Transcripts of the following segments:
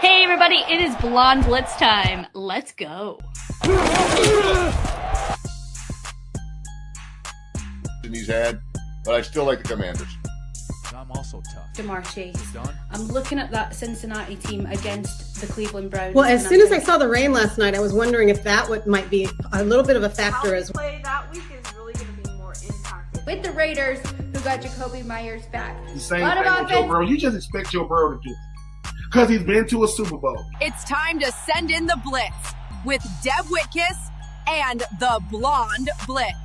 Hey everybody, it is Blonde Blitz time. Let's go. He's had, but I still like the Commanders. I'm also tough. Jamar Chase. Done. I'm looking at that Cincinnati team against the Cleveland Browns. Well, as soon as I saw the rain last night, I was wondering if that might be a little bit of a factor as well. Play that week is really going to be more impacted. with the Raiders, who got Jacoby Myers back. The same Lot thing of with Joe offense. Burrow. You just expect Joe Burrow to do it because he's been to a Super Bowl. It's time to send in the Blitz with Deb Whitcas and the Blonde Blitz.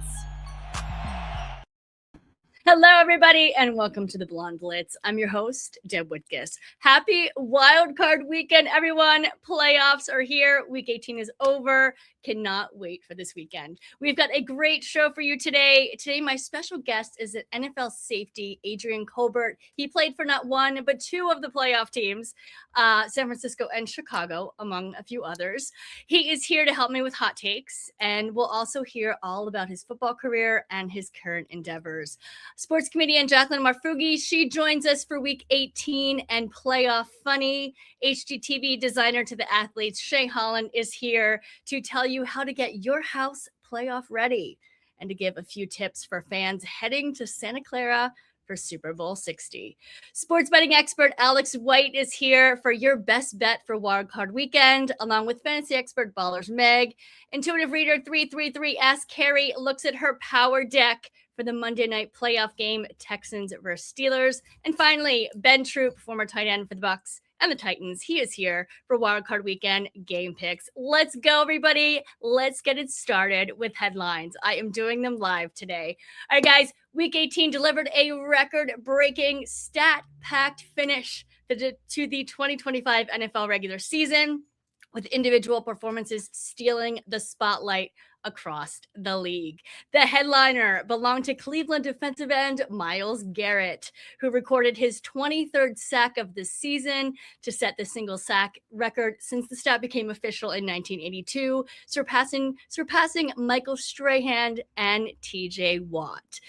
Hello everybody and welcome to the Blonde Blitz. I'm your host, Deb Whitcas. Happy wild card weekend, everyone. Playoffs are here. Week 18 is over. Cannot wait for this weekend. We've got a great show for you today. Today, my special guest is an NFL safety, Adrian Colbert. He played for not one, but two of the playoff teams, San Francisco and Chicago, among a few others. He is here to help me with hot takes, and we'll also hear all about his football career and his current endeavors. Sports comedian Jacqueline Marfugi, she joins us for week 18 and playoff funny. HGTV designer to the athletes, Shay Holland, is here to tell you how to get your house playoff ready and to give a few tips for fans heading to Santa Clara for Super Bowl 60. Sports betting expert Alex White is here for your best bet for wildcard weekend, along with fantasy expert Ballers Meg. Intuitive reader 333 Ask Carrie looks at her power deck for the Monday night playoff game, Texans versus Steelers. And finally, Ben Troop, former tight end for the Bucs and the Titans. He is here for wildcard weekend game picks. Let's go, everybody. Let's get it started with headlines. I am doing them live today. All right, guys, week 18 delivered a record-breaking, stat-packed finish to the 2025 NFL regular season, with individual performances stealing the spotlight across the league. The headliner belonged to Cleveland defensive end Myles Garrett, who recorded his 23rd sack of the season to set the single sack record since the stat became official in 1982, surpassing Michael Strahan and TJ Watt.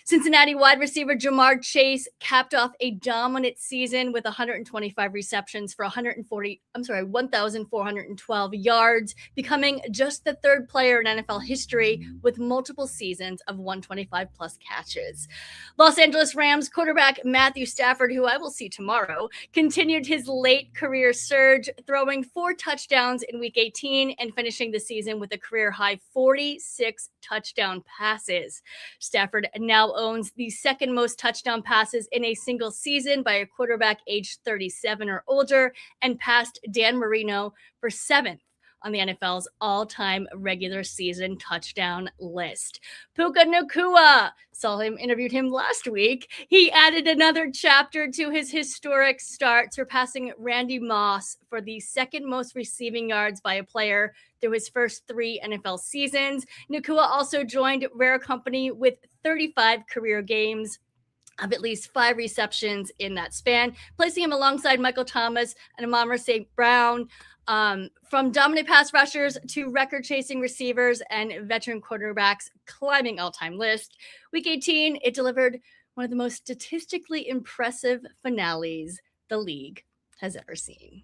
Cincinnati wide receiver Jamar Chase capped off a dominant season with 125 receptions for 1,412 yards, becoming just the third player in NFL history with multiple seasons of 125 plus catches. Los Angeles Rams quarterback Matthew Stafford, who I will see tomorrow, continued his late career surge, throwing 4 touchdowns in week 18 and finishing the season with a career high 46 touchdown passes. Stafford now owns the second most touchdown passes in a single season by a quarterback aged 37 or older, and passed Dan Marino for 7th on the NFL's all-time regular season touchdown list. Puka Nacua, interviewed him last week. He added another chapter to his historic start, surpassing Randy Moss for the second most receiving yards by a player through his first 3 NFL seasons. Nacua also joined rare company with 35 career games of at least 5 receptions in that span, placing him alongside Michael Thomas and Amon St. Brown. From dominant pass rushers to record-chasing receivers and veteran quarterbacks climbing all-time list, Week 18, it delivered one of the most statistically impressive finales the league has ever seen.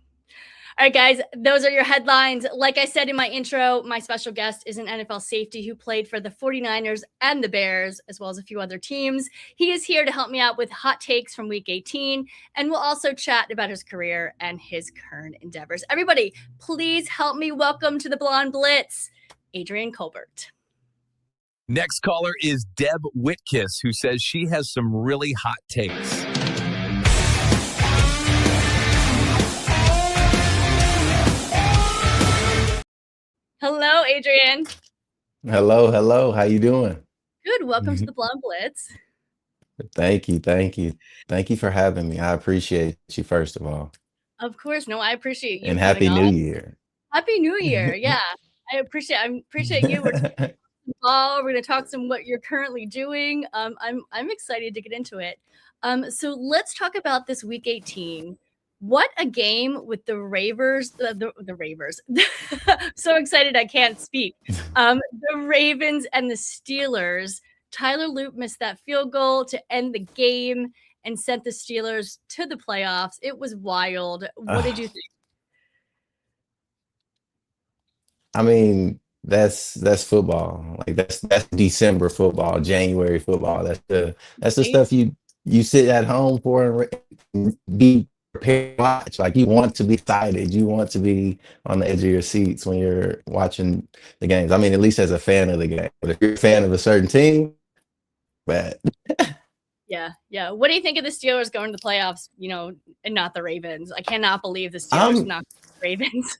All right, guys, those are your headlines. Like I said in my intro, my special guest is an NFL safety who played for the 49ers and the Bears, as well as a few other teams. He is here to help me out with hot takes from week 18, and we'll also chat about his career and his current endeavors. Everybody, please help me welcome to the Blonde Blitz, Adrian Colbert. Next caller is Deb Whitcas, who says she has some really hot takes. Hello, Adrian. Hello. How you doing? Good. Welcome to the Blonde Blitz. Thank you for having me. I appreciate you, first of all. Of course. No, I appreciate you. And Happy New Year. Happy New Year. Yeah. I appreciate you. We're talking ball. We're going to talk some what you're currently doing. I'm excited to get into it. So let's talk about this week 18. What a game with the Ravers, the Ravers. So excited I can't speak. The Ravens and the Steelers. Tyler Loop missed that field goal to end the game and sent the Steelers to the playoffs. It was wild. What did you think? I mean, that's football. Like that's December football, January football. That's the Right? stuff you sit at home for and be prepared to watch. Like you want to be excited. You want to be on the edge of your seats when you're watching the games. I mean, at least as a fan of the game. But if you're a fan of a certain team, bad. Yeah, yeah. What do you think of the Steelers going to the playoffs, and not the Ravens? I cannot believe the Steelers I'm knocked the Ravens.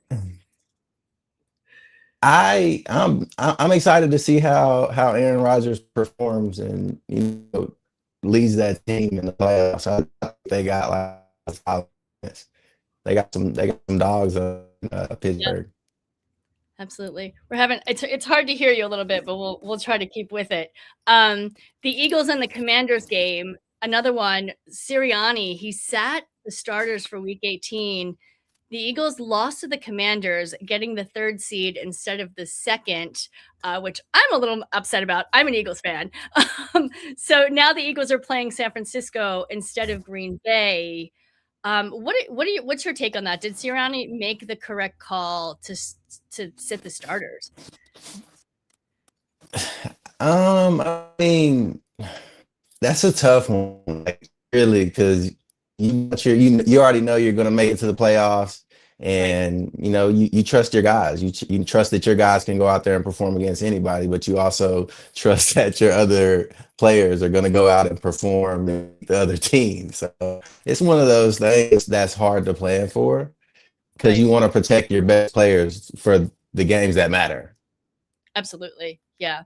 I'm excited to see how Aaron Rodgers performs and leads that team in the playoffs. I think they got like 5 minutes. They got some dogs in Yeah, Pittsburgh. absolutely. We're having it's hard to hear you a little bit, but we'll try to keep with it. Um, the Eagles and the Commanders game, another one, Sirianni, he sat the starters for week 18. The Eagles lost to the Commanders, getting the 3rd seed instead of the 2nd, which I'm a little upset about. I'm an Eagles fan. So now the Eagles are playing San Francisco instead of Green Bay. What's your take on that? Did Sirianni make the correct call to sit the starters? I mean, that's a tough one, like, really, because you already know you're going to make it to the playoffs, Right, and you trust your guys. You trust that your guys can go out there and perform against anybody, but you also trust that your other players are going to go out and perform with the other team. So it's one of those things that's hard to plan for because right. you want to protect your best players for the games that matter. Absolutely. Yeah.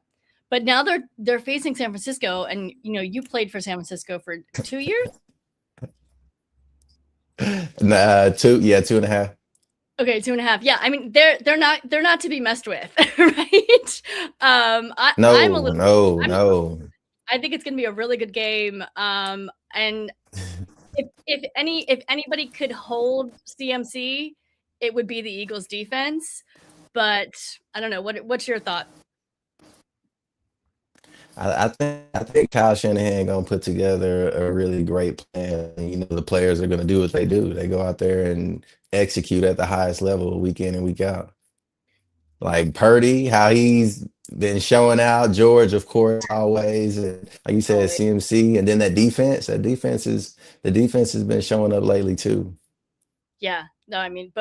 But now they're facing San Francisco, and you played for San Francisco for 2 years? Yeah, 2.5. Okay, 2.5. Yeah, I mean they're not to be messed with, right? I'm a No, little no, I'm a no. I think it's gonna be a really good game. And if anybody could hold CMC, it would be the Eagles defense. But I don't know. What's your thought? I think Kyle Shanahan gonna put together a really great plan. The players are gonna do what they do. They go out there and execute at the highest level week in and week out. Like Purdy, how he's been showing out. George, of course, always. And like you said, Always. CMC, and then the defense has been showing up lately too. Yeah. No, I mean,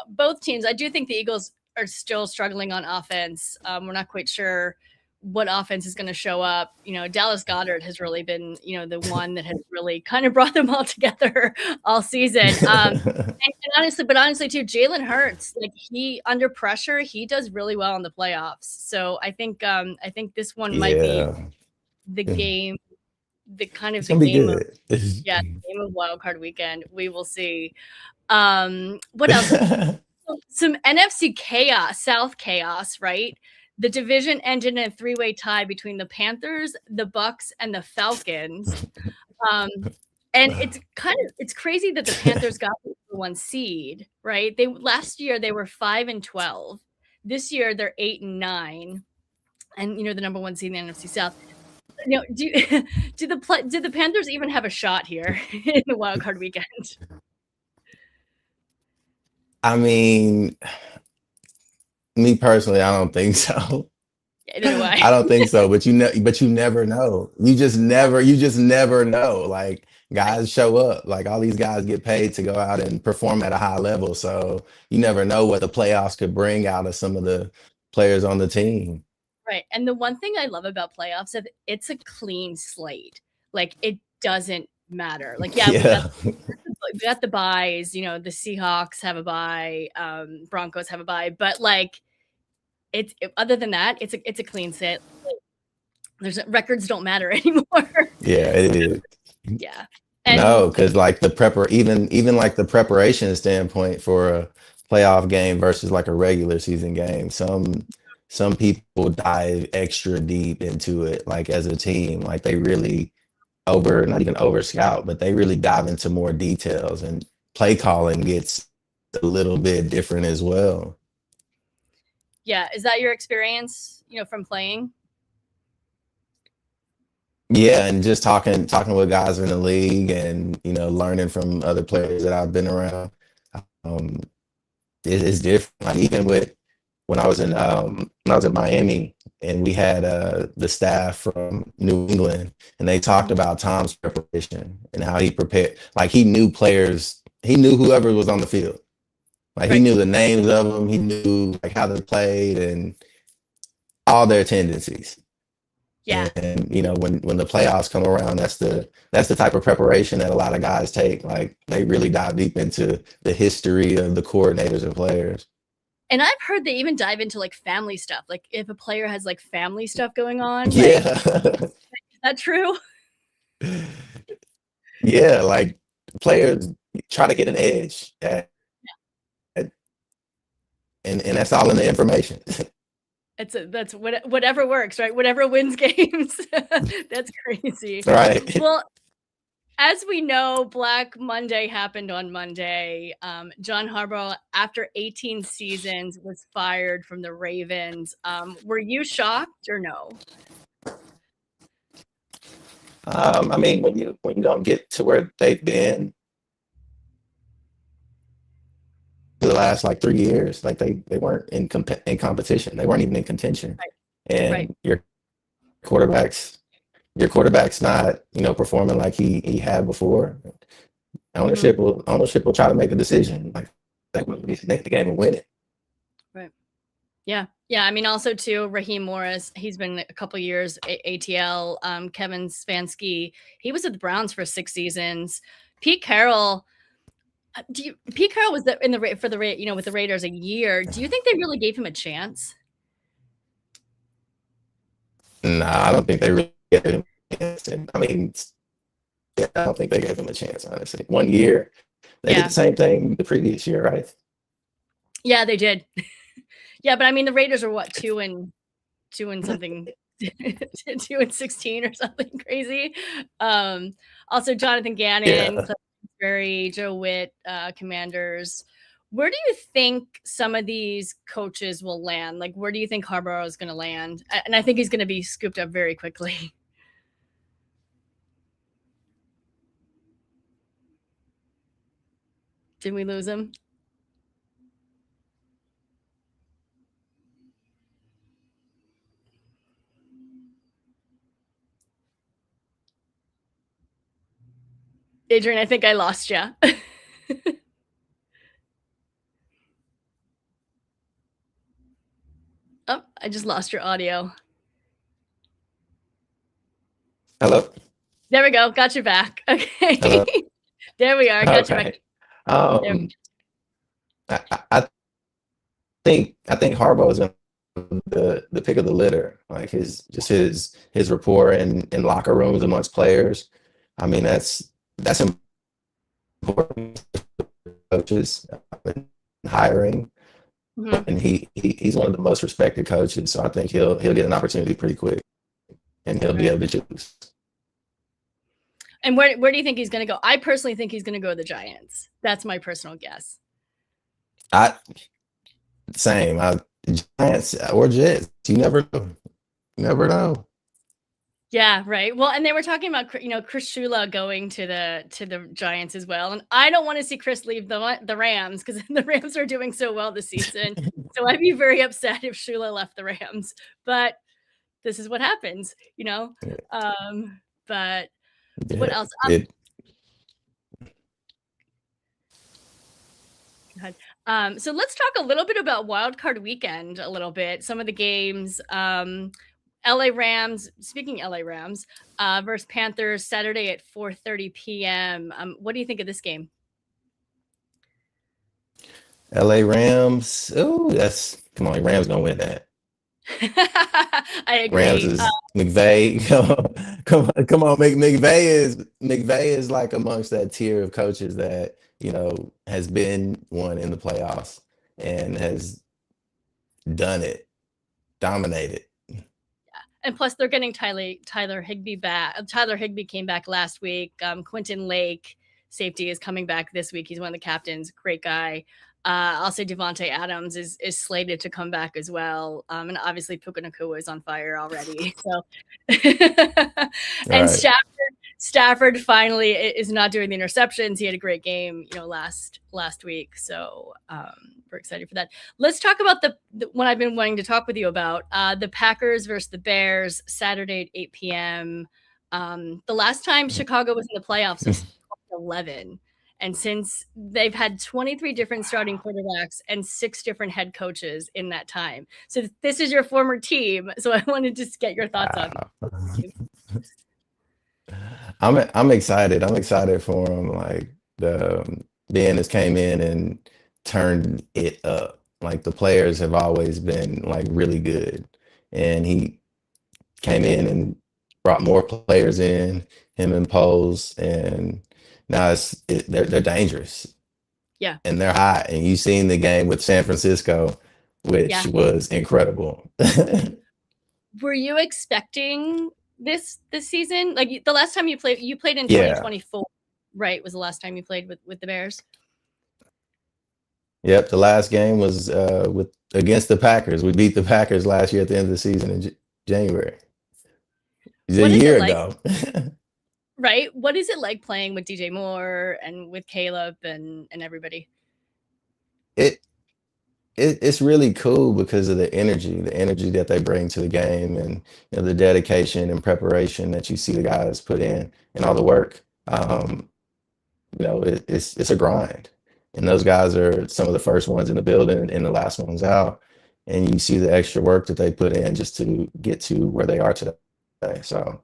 both teams. I do think the Eagles are still struggling on offense. We're not quite sure what offense is going to show up. Dallas Goddard has really been, the one that has really kind of brought them all together all season. And honestly too, Jalen Hurts, like he under pressure, he does really well in the playoffs. So I think this one might be Yeah, the game, the kind of it's the gonna be game of good. yeah, game of wild card weekend. We will see. What else? Some NFC chaos, South chaos, right? The division ended in a 3-way tie between the Panthers, the Bucks, and the Falcons. Um, and it's crazy that the Panthers got the number 1 seed, right? Last year they were 5-12. This year they're 8-9, and the number 1 seed in the NFC South. Do did the Panthers even have a shot here in the wild card weekend? I mean, me personally, I don't think so. Either way. I don't think so, but you never know. You just never know. Like Right. guys show up. Like all these guys get paid to go out and perform at a high level. So you never know what the playoffs could bring out of some of the players on the team. Right, and the one thing I love about playoffs is it's a clean slate. Like, it doesn't matter. Like, yeah, we got Yeah. we got the buys, the Seahawks have a bye, Broncos have a bye, but, like, other than that, it's a clean slate. There's records don't matter anymore. Yeah, it is. Yeah, and No, because like even like the preparation standpoint for a playoff game versus like a regular season game, some people dive extra deep into it, like as a team, like they really not even over scout, but they really dive into more details, and play calling gets a little bit different as well. yeah, is that your experience, from playing? Yeah, and just talking with guys in the league, and learning from other players that I've been around. Um, it's different. Like even with when I was in Miami, and we had the staff from New England, and they talked about Tom's preparation and how he prepared. Like, he knew players, he knew whoever was on the field. Like, he knew the names of them, he knew like how they played and all their tendencies. Yeah. And you know, when the playoffs come around, that's the type of preparation that a lot of guys take. Like, they really dive deep into the history of the coordinators and players. And I've heard they even dive into like family stuff. Like, if a player has like family stuff going on. Yeah. Like, is that true? Yeah, like, players try to get an edge, and that's all in the information. That's whatever works, right? Whatever wins games. That's crazy. Right. Well, as we know, Black Monday happened on Monday. John Harbaugh, after 18 seasons, was fired from the Ravens. Were you shocked or no? I mean, when you don't get to where they've been for the last like 3 years, like they weren't in competition. They weren't even in contention. Right. And Right. your quarterback's not, you know, performing like he had before. Ownership will try to make a decision. Like, they will make the game and win it. Right. Yeah. Yeah. I mean, also too, Raheem Morris, he's been a couple years ATL. Kevin Stefanski, he was at the Browns for 6 seasons. Pete Carroll was with the Raiders a year. Do you think they really gave him a chance? No, I don't think they really gave him a chance. And, I mean, yeah, I don't think they gave him a chance, honestly. 1 year. They did the same thing the previous year, right? Yeah, they did. Yeah, but I mean, the Raiders are what, 2 and something, 2 and 16 or something crazy. Also Jonathan Gannon, Joe Witt, Commanders. Where do you think some of these coaches will land? Like, where do you think Harbaugh is going to land? And I think he's going to be scooped up very quickly. Did we lose him? Adrian, I think I lost you. Oh, I just lost your audio. Hello? There we go. Got you back. Okay. There we are. Got you back. I think Harbaugh is the pick of the litter. Like, his rapport in locker rooms amongst players. I mean, that's important for coaches hiring. Mm-hmm. And he's one of the most respected coaches, so I think he'll get an opportunity pretty quick, and he'll be able to choose. And where do you think he's going to go? I personally think he's going to go to the Giants. That's my personal guess. Giants or Jets. You never know. Yeah, right. Well, and they were talking about, Chris Shula going to the Giants as well. And I don't want to see Chris leave the Rams, because the Rams are doing so well this season. So I'd be very upset if Shula left the Rams. But this is what happens, But what else? So let's talk a little bit about Wild Card Weekend a little bit. Some of the games. LA Rams, speaking LA Rams, versus Panthers Saturday at 4:30 p.m. What do you think of this game? LA Rams. Oh, come on, Rams gonna win that. I agree. Rams is McVay. Come on, McVay is like amongst that tier of coaches that, has been one in the playoffs and has done it, dominated. And plus, they're getting Tyler Higbee back. Tyler Higbee came back last week. Quentin Lake, safety, is coming back this week. He's one of the captains. Great guy. I'll say Devontae Adams is slated to come back as well. And obviously, Puka Nacua is on fire already. So, and right. Stafford finally is not doing the interceptions. He had a great game, last week. So, super excited for that. Let's talk about the one I've been wanting to talk with you about, the Packers versus the Bears, Saturday at 8 p.m. The last time Chicago was in the playoffs was 2011. And since they've had 23 different starting quarterbacks and 6 different head coaches in that time. So this is your former team. So I wanted to just get your thoughts on it. I'm excited. I'm excited for him. Like the Ennis came in and turned it up. Like the players have always been like really good, and he came in and brought more players in. Him and Pose, and now they're dangerous. Yeah, and they're hot. And you seen the game with San Francisco, which was incredible. Were you expecting this season? Like the last time you played in Yeah. 2024, right? Was the last time you played with the Bears? Yep, the last game was against the Packers. We beat the Packers last year at the end of the season in January. It was What a is it year like? ago. Right? What is it like playing with DJ Moore and with Caleb and everybody? It's really cool because of the energy that they bring to the game, and the dedication and preparation that you see the guys put in and all the work. It's a grind, and those guys are some of the first ones in the building and the last ones out, and you see the extra work that they put in just to get to where they are today. So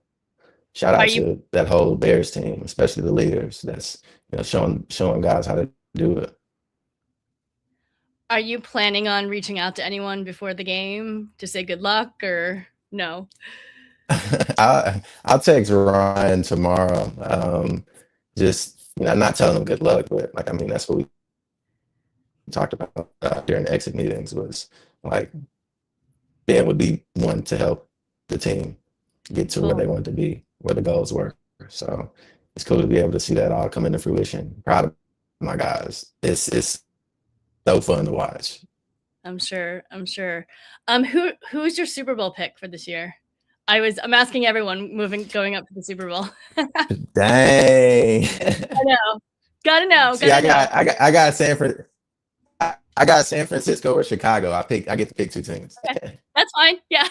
shout out to that whole Bears team, especially the leaders that's showing guys how to do it. Are you planning on reaching out to anyone before the game to say good luck, or no? I'll text Ryan tomorrow. Just not telling him good luck, but that's what we talked about during the exit meetings, was like Ben would be one to help the team get to where they wanted to be, where the goals were. So it's cool to be able to see that all come into fruition. Proud of my guys. It's so fun to watch. I'm sure. Who's your Super Bowl pick for this year? I'm asking everyone going up to the Super Bowl. Dang. I know. Gotta know. See, I got San Francisco or Chicago. I get to pick 2 teams. Okay. That's fine. Yeah.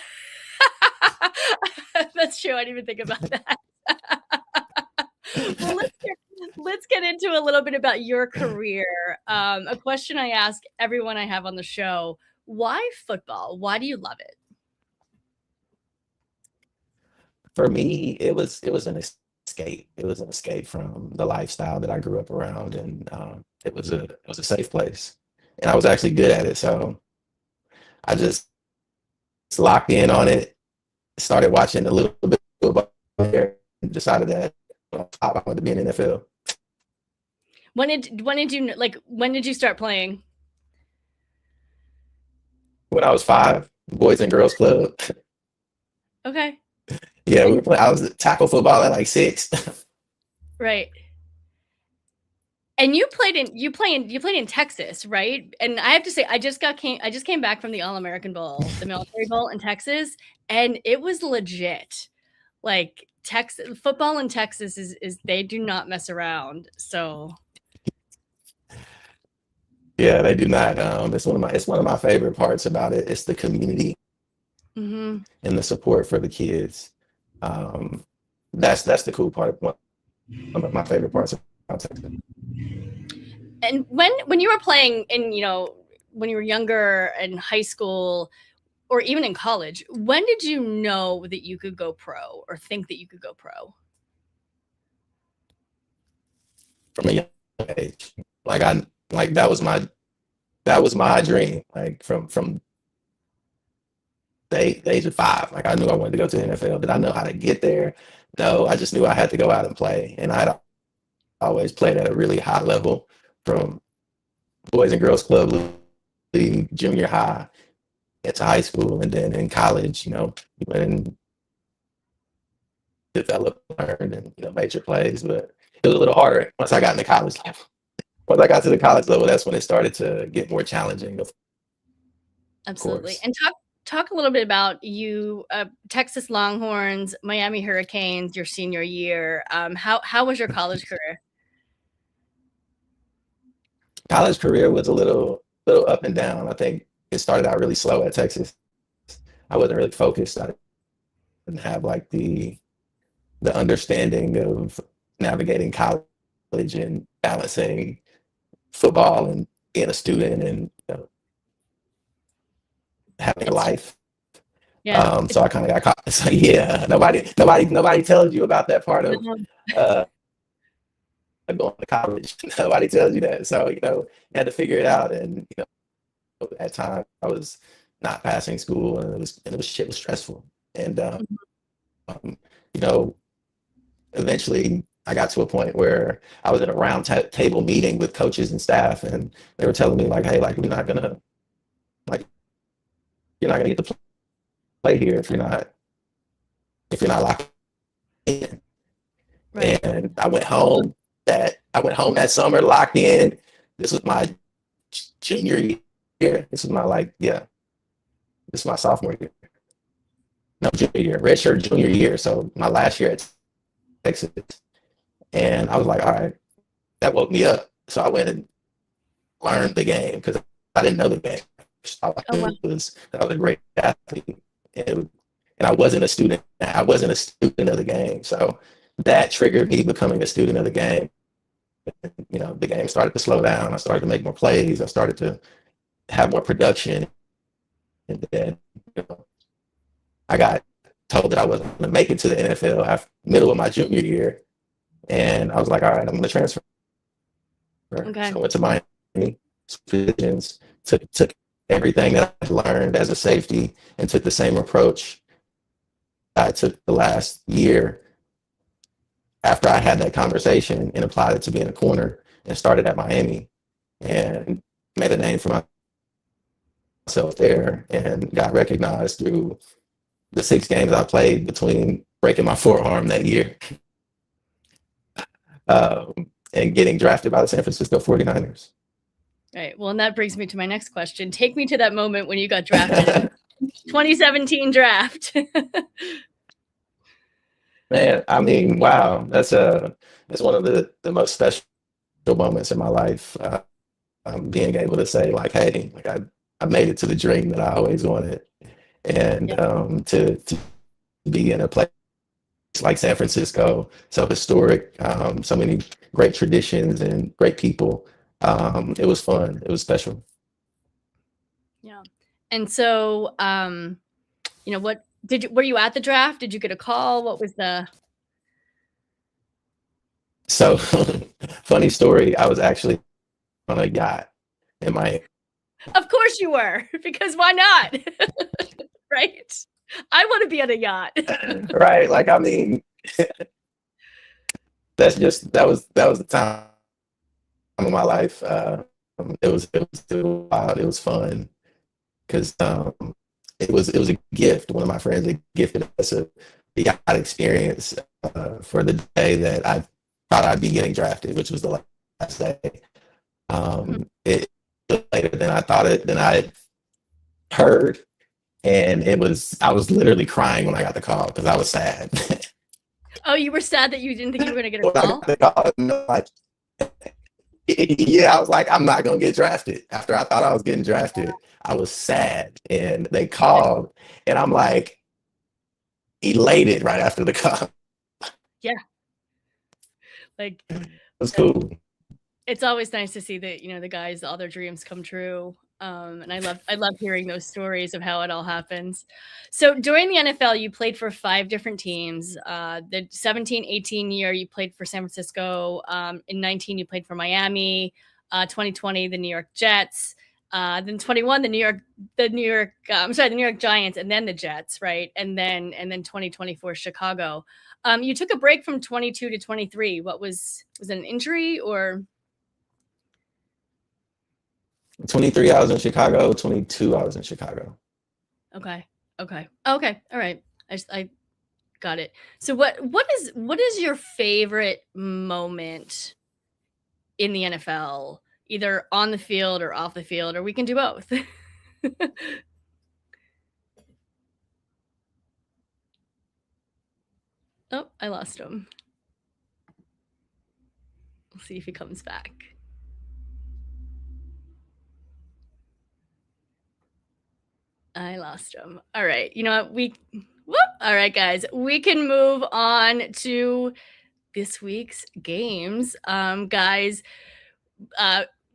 That's true. I didn't even think about that. Well, let's get into a little bit about your career. A question I ask everyone I have on the show: why football? Why do you love it? For me, it was an escape. It was an escape from the lifestyle that I grew up around, and it was a safe place, and I was actually good at it. So I just locked in on it. Started watching a little bit of football there, and decided that I wanted to be in the NFL. When did you start playing? When I was 5, Boys and Girls Club. Okay. Yeah, we were playing. I was tackle football at like 6. Right. And you played in Texas, right? And I have to say, I just came back from the All-American Bowl, the Military Bowl in Texas, and it was legit. Like Texas football in Texas is they do not mess around. So yeah, they do not. It's one of my favorite parts about it. It's the community and the support for the kids. That's the cool part. One of my favorite parts about Texas. And when you were playing when you were younger in high school or even in college, when did you know that you could go pro or think that you could go pro? From a young age, that was my dream. Like from the age of 5, like I knew I wanted to go to the NFL. Did I know how to get there? No, I just knew I had to go out and play, and I had always played at a really high level, from Boys and Girls Club league, junior high, into high school, and then in college, and developed, learned, and made your plays. But it was a little harder once I got into college level. Once I got to the college level, that's when it started to get more challenging. Absolutely. And talk a little bit about you, Texas Longhorns, Miami Hurricanes, your senior year. How was your college career? College career was a little little up and down. I think it started out really slow at Texas. I wasn't really focused. I didn't have like the understanding of navigating college and balancing football and being a student and having a life. Yeah. So I kind of got caught. So yeah, nobody tells you about that part of uh, going to college. Nobody tells you that. So you had to figure it out. And at time I was not passing school, and it was shit was stressful. And um, you know, eventually I got to a point where I was in a round table meeting with coaches and staff, and they were telling me like, hey, like you're not gonna get to play here if you're not locked in. Right. And I went home that summer locked in. This was my junior year. This was my sophomore year. No, junior year, redshirt junior year. So my last year at Texas. And I was like, all right, that woke me up. So I went and learned the game because I didn't know the game. All I knew was that I was a great athlete. And I wasn't a student. I wasn't a student of the game. So that triggered me becoming a student of the game. The game started to slow down. I started to make more plays. I started to have more production. And then I got told that I wasn't going to make it to the NFL after middle of my junior year. And I was like, all right, I'm going to transfer. Okay. So I went to Miami, positions, took everything that I learned as a safety and took the same approach I took the last year after I had that conversation and applied it to being a corner and started at Miami and made a name for myself there and got recognized through the 6 games I played between breaking my forearm that year and getting drafted by the San Francisco 49ers. Right. Well, and that brings me to my next question. Take me to that moment when you got drafted. 2017 draft. Man, I mean, wow, that's one of the most special moments in my life. Being able to say like, hey, like I made it to the dream that I always wanted, and to be in a place like San Francisco, so historic, so many great traditions and great people. It was fun. It was special. Yeah. And so, were you at the draft? Did you get a call? What was the? So funny story. I was actually on a yacht in Miami. Of course you were, because why not? Right? I want to be on a yacht. Right. Like, I mean, that was the time of my life. It was wild. It was fun because it was a gift. One of my friends had gifted us a yacht experience for the day that I thought I'd be getting drafted, which was the last day. It was later than I thought it than I heard, and I was literally crying when I got the call because I was sad. Oh, you were sad that you didn't think you were going to get a When I call? got the call, like, yeah, I was like, I'm not gonna get drafted. After I thought I was getting drafted, I was sad, and they called, and I'm like elated right after the call. Yeah. Like, It was cool. it's always nice to see that, the guys, all their dreams come true. And I love hearing those stories of how it all happens. So during the NFL, you played for 5 different teams. The 17-18 year, you played for San Francisco. In 19, you played for Miami. 2020, the New York Jets. Then 21, the New York Giants, and then the Jets, right? And then 2024, Chicago. You took a break from 22 to 23. What was it an injury or? 23, I was in Chicago. 22, I was in Chicago. Okay. All right. I got it. So what is your favorite moment in the NFL, either on the field or off the field, or we can do both? Oh, I lost him. We'll see if he comes back. I lost him. All right. You know what? All right, guys. We can move on to this week's games. Guys,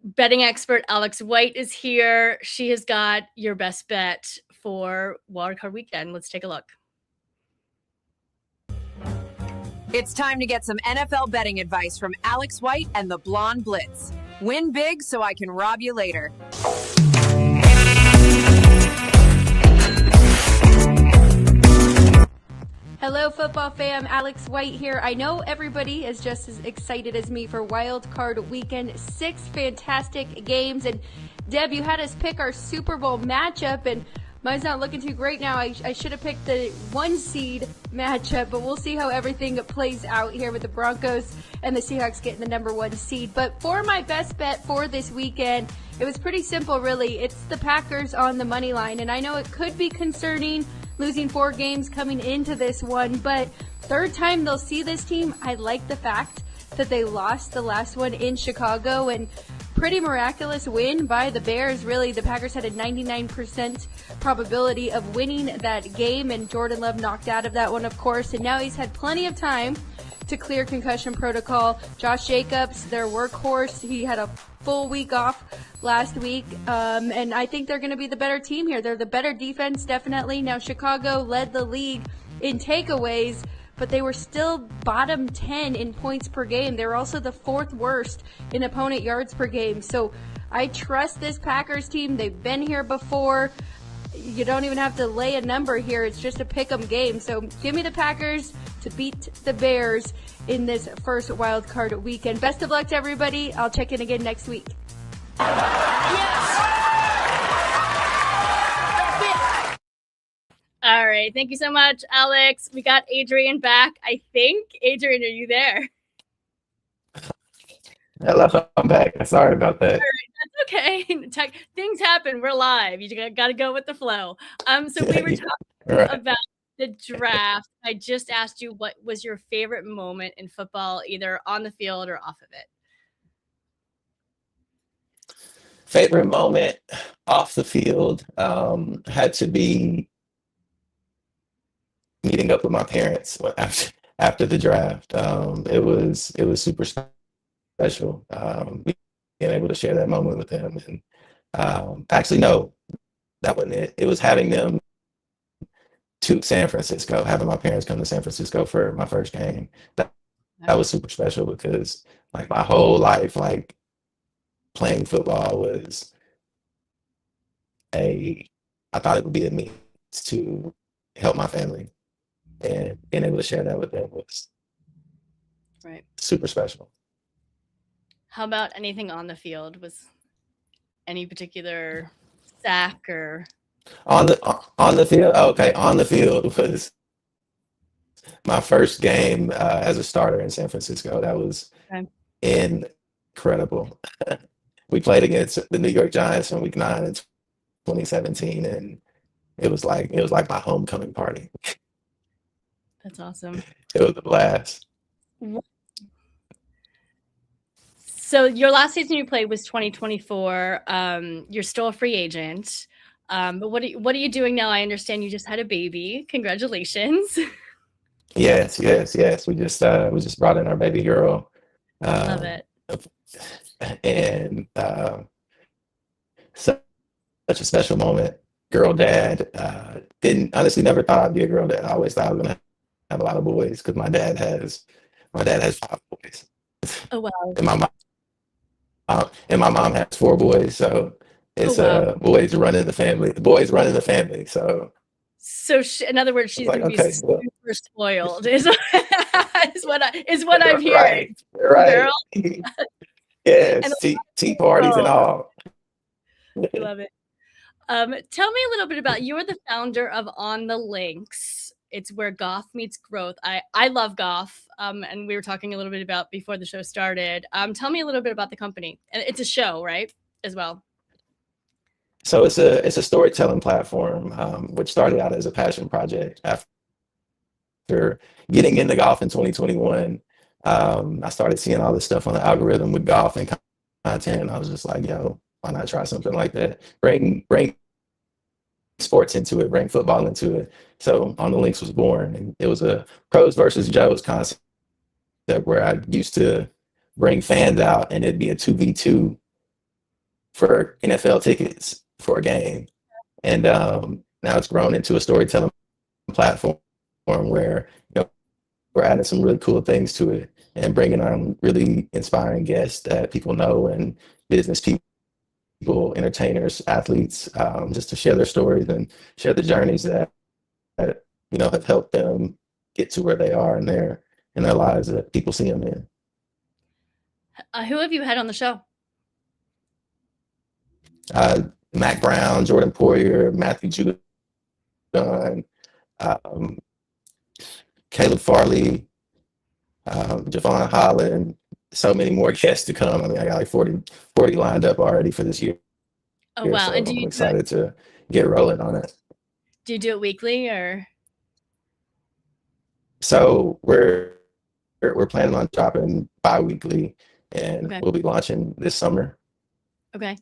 betting expert Alex White is here. She has got your best bet for wildcard weekend. Let's take a look. It's time to get some NFL betting advice from Alex White and the Blonde Blitz. Win big so I can rob you later. Hello, football fam. Alex White here. I know everybody is just as excited as me for Wild Card Weekend. 6 fantastic games. And Deb, you had us pick our Super Bowl matchup, and mine's not looking too great now. I should have picked the 1 seed matchup, but we'll see how everything plays out here with the Broncos and the Seahawks getting the number 1 seed. But for my best bet for this weekend, it was pretty simple, really. It's the Packers on the money line, and I know it could be concerning losing 4 games coming into this one, but third time they'll see this team. I like the fact that they lost the last one in Chicago, and pretty miraculous win by the Bears. Really, the Packers had a 99% probability of winning that game, and Jordan Love knocked out of that one, of course, and now he's had plenty of time to clear concussion protocol. Josh Jacobs, their workhorse, he had a full week off last week, and I think they're going to be the better team here. They're the better defense, definitely. Now, Chicago led the league in takeaways, but they were still bottom 10 in points per game. They were also the 4th worst in opponent yards per game. So I trust this Packers team. They've been here before. You don't even have to lay a number here. It's just a pick-em game. So give me the Packers to beat the Bears in this first wild card weekend. Best of luck to everybody. I'll check in again next week. All right. Thank you so much, Alex. We got Adrian back, I think. Adrian, are you there? Hello, I'm back. Sorry about that. All right, that's okay. Things happen. We're live. You got to go with the flow. So we were talking about the draft. I just asked you what was your favorite moment in football, either on the field or off of it. Favorite moment off the field had to be meeting up with my parents after the draft. It was super special, being able to share that moment with them. And actually, no, that wasn't it. It was having them to San Francisco, having my parents come to San Francisco for my first game. That was super special because, like, my whole life, like, playing football was I thought it would be a means to help my family, and being able to share that with them was right. Super special. How about anything on the field? Was any particular sack or on the field? Okay, on the field was my first game as a starter in San Francisco. That was incredible. We played against the New York Giants in Week 9 in 2017, and it was like my homecoming party. That's awesome. It was a blast. So your last season you played was 2024. You're still a free agent. But what are you doing now? I understand you just had a baby. Congratulations. Yes. We just brought in our baby girl. Love it. And such a special moment. Girl dad. Honestly never thought I'd be a girl dad. I always thought I was gonna have a lot of boys because my dad has 5 boys. Oh wow. And my mom has 4 boys, so it's boys running the family. The boys running the family. So in other words, she's like, gonna be super spoiled. Is what I'm hearing. Right. Girl. Yes. Tea parties and all. I love it. Tell me a little bit about, you're the founder of On the Links. It's where Goff meets growth. I love Goff, and we were talking a little bit about before the show started. Tell me a little bit about the company. And it's a show, right, as well? So it's a storytelling platform, which started out as a passion project. After getting into golf in 2021, I started seeing all this stuff on the algorithm with golf and content, and I was just like, yo, why not try something like that? Bring sports into it, bring football into it. So On the Links was born, and it was a pros versus Joes concept where I used to bring fans out, and it'd be a 2v2 for NFL tickets for a game. And now it's grown into a storytelling platform where we're adding some really cool things to it and bringing on really inspiring guests that people know and business people, entertainers, athletes, just to share their stories and share the journeys that have helped them get to where they are in their lives that people see them in. Who have you had on the show? Mac Brown, Jordan Poyer, Matthew Judon, Caleb Farley, Javon Holland, so many more guests to come. I mean, I got like 40 lined up already for this year. Oh, wow. So And do I'm you excited to get rolling on it. do you do it weekly or? So we're planning on dropping bi-weekly, and Okay. we'll be launching this summer. Okay.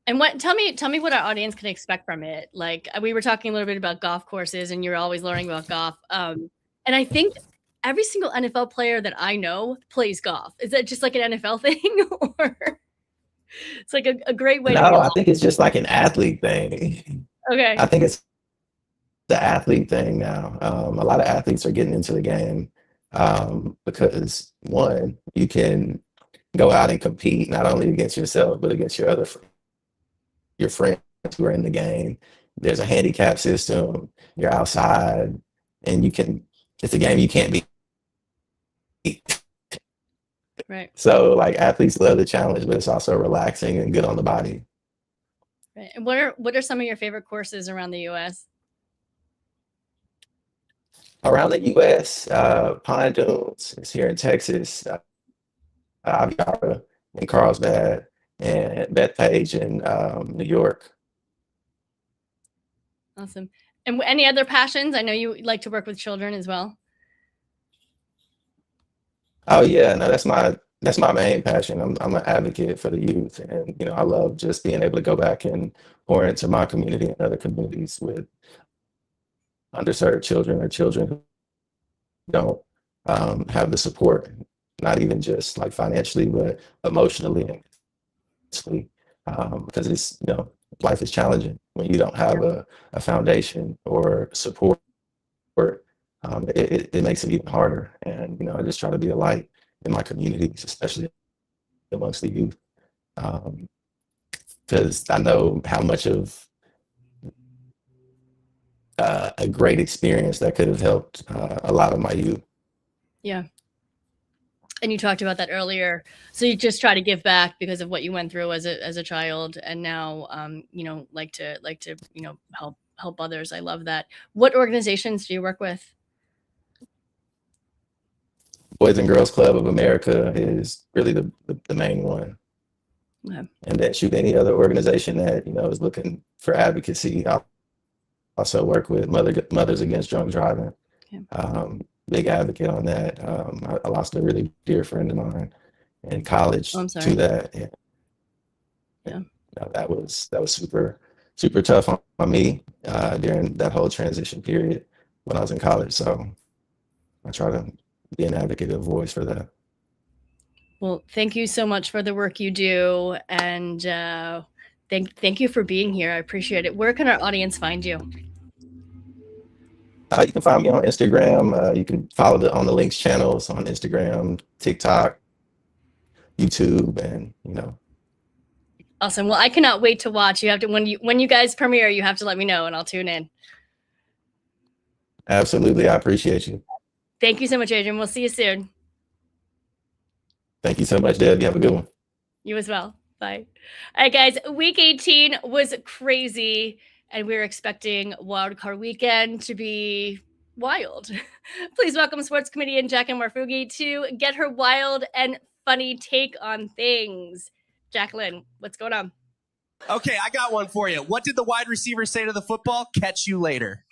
And tell me what our audience can expect from it. Like we were talking a little bit about golf courses, and you're always learning about golf. And I think every single NFL player that I know plays golf. Is that just like an NFL thing, or it's like a great way to No, go? I think it's just like an athlete thing. Okay. I think it's the athlete thing now. A lot of athletes are getting into the game because one, you can go out and compete not only against yourself but against your friends who are in the game. There's a handicap system. You're outside, and it's a game you can't beat. Right. So like athletes love the challenge, but it's also relaxing and good on the body. Right. And what are some of your favorite courses around the U.S.? Around the U.S., Pine Dunes is here in Texas, Aviara in Carlsbad, and Bethpage in New York. Awesome. And any other passions? I know you like to work with children as well. Oh yeah, no, that's my main passion. I'm an advocate for the youth, and I love just being able to go back and pour into my community and other communities with underserved children or children who don't have the support, not even just like financially, but emotionally and mentally, because it's life is challenging when you don't have a foundation or support. It makes it even harder, and I just try to be a light in my communities, especially amongst the youth, because I know how much of a great experience that could have helped a lot of my youth. Yeah. And you talked about that earlier. So you just try to give back because of what you went through as a child, and now like to help others. I love that. What organizations do you work with? Boys and Girls Club of America is really the main one. Okay. And then any other organization that is looking for advocacy. I also work with Mothers Against Drunk Driving. Okay. Big advocate on that. I lost a really dear friend of mine in college to that. Yeah. That was super, super tough on me during that whole transition period when I was in college. So I try to be an advocate, a voice for that. Well, thank you so much for the work you do, and thank you for being here. I appreciate it. Where can our audience find you? You can find me on Instagram. You can follow the On the Links channels on Instagram, TikTok, YouTube, and Awesome. Well, I cannot wait to watch. You have to when you guys premiere, you have to let me know, and I'll tune in. Absolutely, I appreciate you. Thank you so much, Adrian. We'll see you soon. Thank you so much, Deb. You have a good one. You as well. Bye. All right, guys. Week 18 was crazy, and we were expecting wildcard weekend to be wild. Please welcome sports comedian Jacqueline Marfugi to get her wild and funny take on things. Jacqueline, what's going on? Okay, I got one for you. What did the wide receiver say to the football? Catch you later.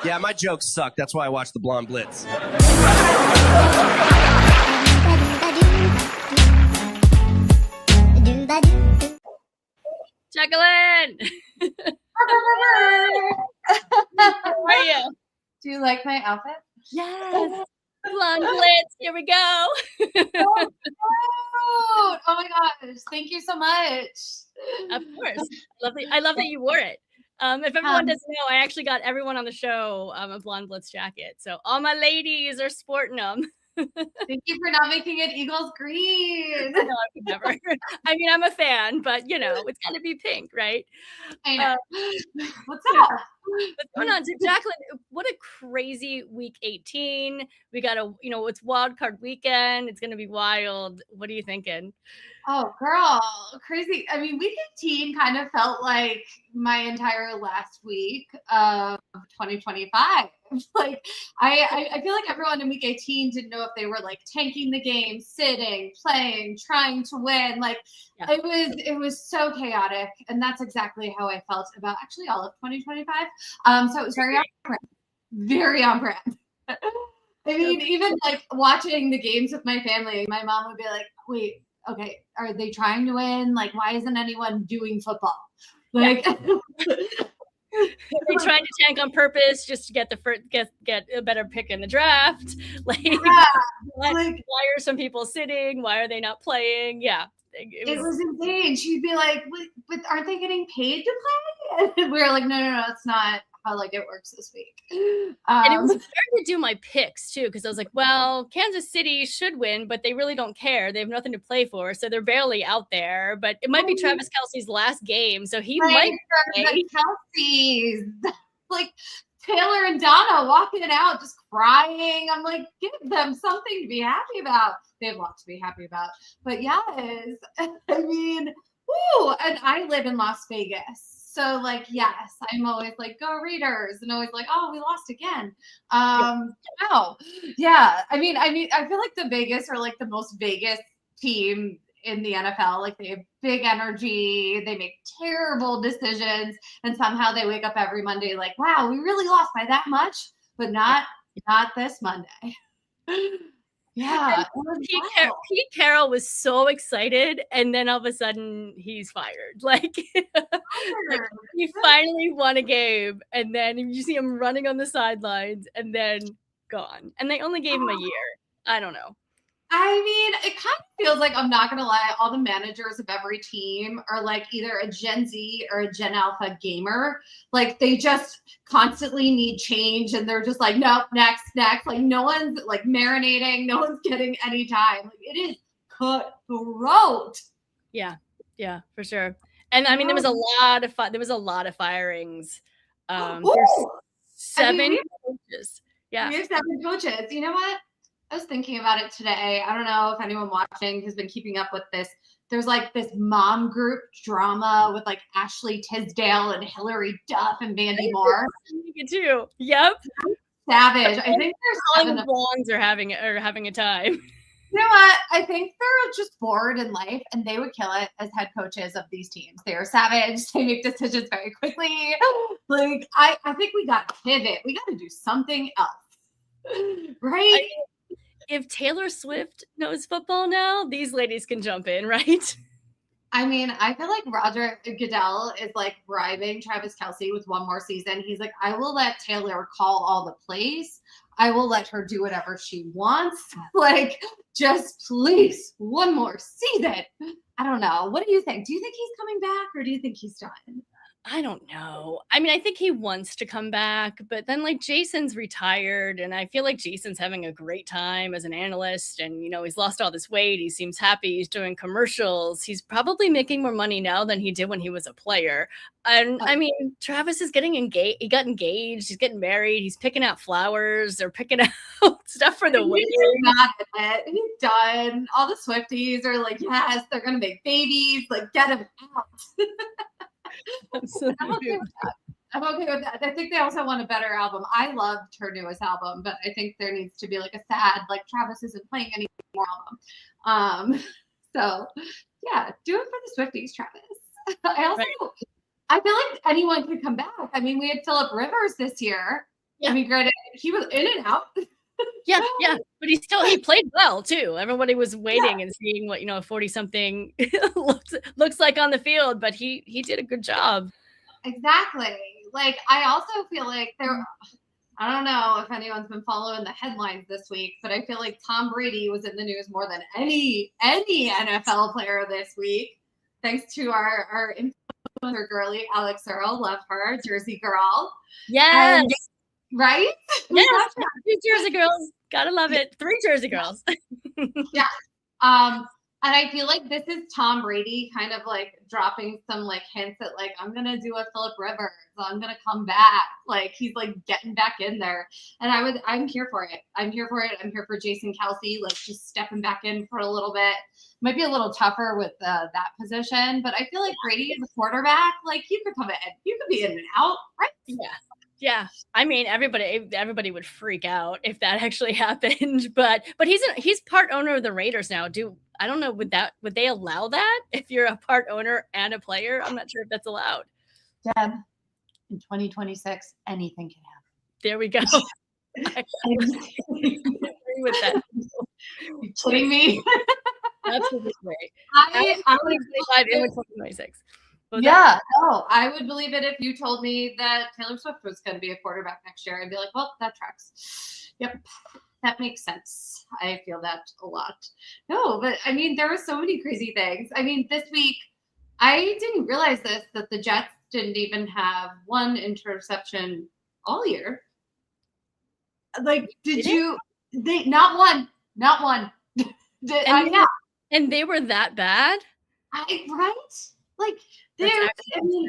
Yeah, my jokes suck. That's why I watch the Blonde Blitz. Jacqueline! How are you? Do you like my outfit? Yes. Blonde Blitz. Here we go. Oh my gosh. Thank you so much. Of course. I love that you wore it. If everyone doesn't know, I actually got everyone on the show a Blonde Blitz jacket. So all my ladies are sporting them. Thank you for not making it Eagles green. No, I would never. I mean, I'm a fan, but it's got to be pink, right? I know. What's up? What's going on? So Jacqueline, what a crazy week 18. We got it's wild card weekend. It's going to be wild. What are you thinking? Oh, girl, crazy. I mean, week 18 kind of felt like my entire last week of 2025. Like, I feel like everyone in week 18 didn't know if they were like tanking the game, sitting, playing, trying to win. Like, it was so chaotic. And that's exactly how I felt about actually all of 2025. So it was very on brand. Very on brand. I mean, even like watching the games with my family, my mom would be like, wait, okay, are they trying to win? Like, why isn't anyone doing football? Like, they trying to tank on purpose just to get the first, get a better pick in the draft. Like, why are some people sitting? Why are they not playing? Yeah, it was insane. She'd be like, but aren't they getting paid to play? And we were like, no, it's not how like it works this week. And it was hard to do my picks too, because I was like, well, Kansas City should win, but they really don't care. They have nothing to play for, so they're barely out there. But it might be Travis Kelce's last game, so he might play. Kelsey's like Taylor and Donna walking out just crying. I'm like, give them something to be happy about. They have lots to be happy about. But yes, I mean, woo, and I live in Las Vegas. So like, yes, I'm always like, go Raiders, and always like, oh, we lost again. Wow. Yeah. I mean, I feel like the Vegas are like the most Vegas team in the NFL. Like, they have big energy, they make terrible decisions, and somehow they wake up every Monday like, wow, we really lost by that much, but not this Monday. Yeah. Pete Carroll was so excited, and then all of a sudden he's fired. Like, he finally won a game, and then you see him running on the sidelines, and then gone. And they only gave him a year. I don't know. I mean, it kind of feels like, I'm not going to lie, all the managers of every team are like either a Gen Z or a Gen Alpha gamer. Like, they just constantly need change, and they're just like, nope, next. Like, no one's like marinating. No one's getting any time. Like, it is cutthroat. Yeah, for sure. And I mean, there was a lot of firings. There's 7 coaches. Yeah. We have 7 coaches. You know what? I was thinking about it today. I don't know if anyone watching has been keeping up with this. There's like this mom group drama with like Ashley Tisdale and Hillary Duff and Mandy Moore. You too. Yep. Savage. I think all the blondes are having a time. You know what? I think they're just bored in life, and they would kill it as head coaches of these teams. They are savage. They make decisions very quickly. Like, I think we got to pivot. We got to do something else. Right? If Taylor Swift knows football now, these ladies can jump in, right? I mean, I feel like Roger Goodell is like bribing Travis Kelce with one more season. He's like, I will let Taylor call all the plays. I will let her do whatever she wants. Like, just please, one more season. I don't know. What do you think? Do you think he's coming back, or do you think he's done? I don't know. I mean, I think he wants to come back, but then like Jason's retired, and I feel like Jason's having a great time as an analyst, and he's lost all this weight. He seems happy. He's doing commercials. He's probably making more money now than he did when he was a player. And I mean, Travis is getting engaged. He got engaged. He's getting married. He's picking out flowers. They're picking out stuff for the wedding. He's not in it. He's done. All the Swifties are like, yes, they're going to make babies. Like, get him out. Absolutely. I'm okay with that. I think they also want a better album. I loved her newest album, but I think there needs to be like a sad, like, Travis isn't playing anymore album. So yeah, do it for the Swifties, Travis. I feel like anyone could come back. I mean, we had Phillip Rivers this year. Yeah. I mean, granted, he was in and out. Yeah, but he played well too. Everybody was waiting and seeing what 40-something looks like on the field, but he did a good job. exactly. Like, I also feel like I don't know if anyone's been following the headlines this week, but I feel like Tom Brady was in the news more than any NFL player this week, thanks to our influencer girly, Alex Earl. Love her, Jersey girl. Yes. Right? Yes. 2 Jersey girls. Gotta love it. 3 Jersey girls. Yeah. And I feel like this is Tom Brady kind of like dropping some like hints at like, I'm going to do a Phillip Rivers. I'm going to come back. Like he's like getting back in there. And I'm here for it. I'm here for it. I'm here for Jason Kelsey, like just stepping back in for a little bit. Might be a little tougher with that position, but I feel like Brady is a quarterback. Like you could come in, you could be in and out, right? Yeah. Yeah, I mean, everybody would freak out if that actually happened. But he's part owner of the Raiders now. I don't know, would they allow that if you're a part owner and a player? I'm not sure if that's allowed. Deb, in 2026, anything can happen. There we go. I agree with that. You kidding me? Absolutely. I 2025 and 2026. Yeah, no, I would believe it if you told me that Taylor Swift was going to be a quarterback next year. I'd be like, well, that tracks. Yep, that makes sense. I feel that a lot. No, but I mean, there are so many crazy things. I mean, this week, I didn't realize that the Jets didn't even have one interception all year. Like, did you? They not one. Yeah. And they were that bad? Right? Like, I mean,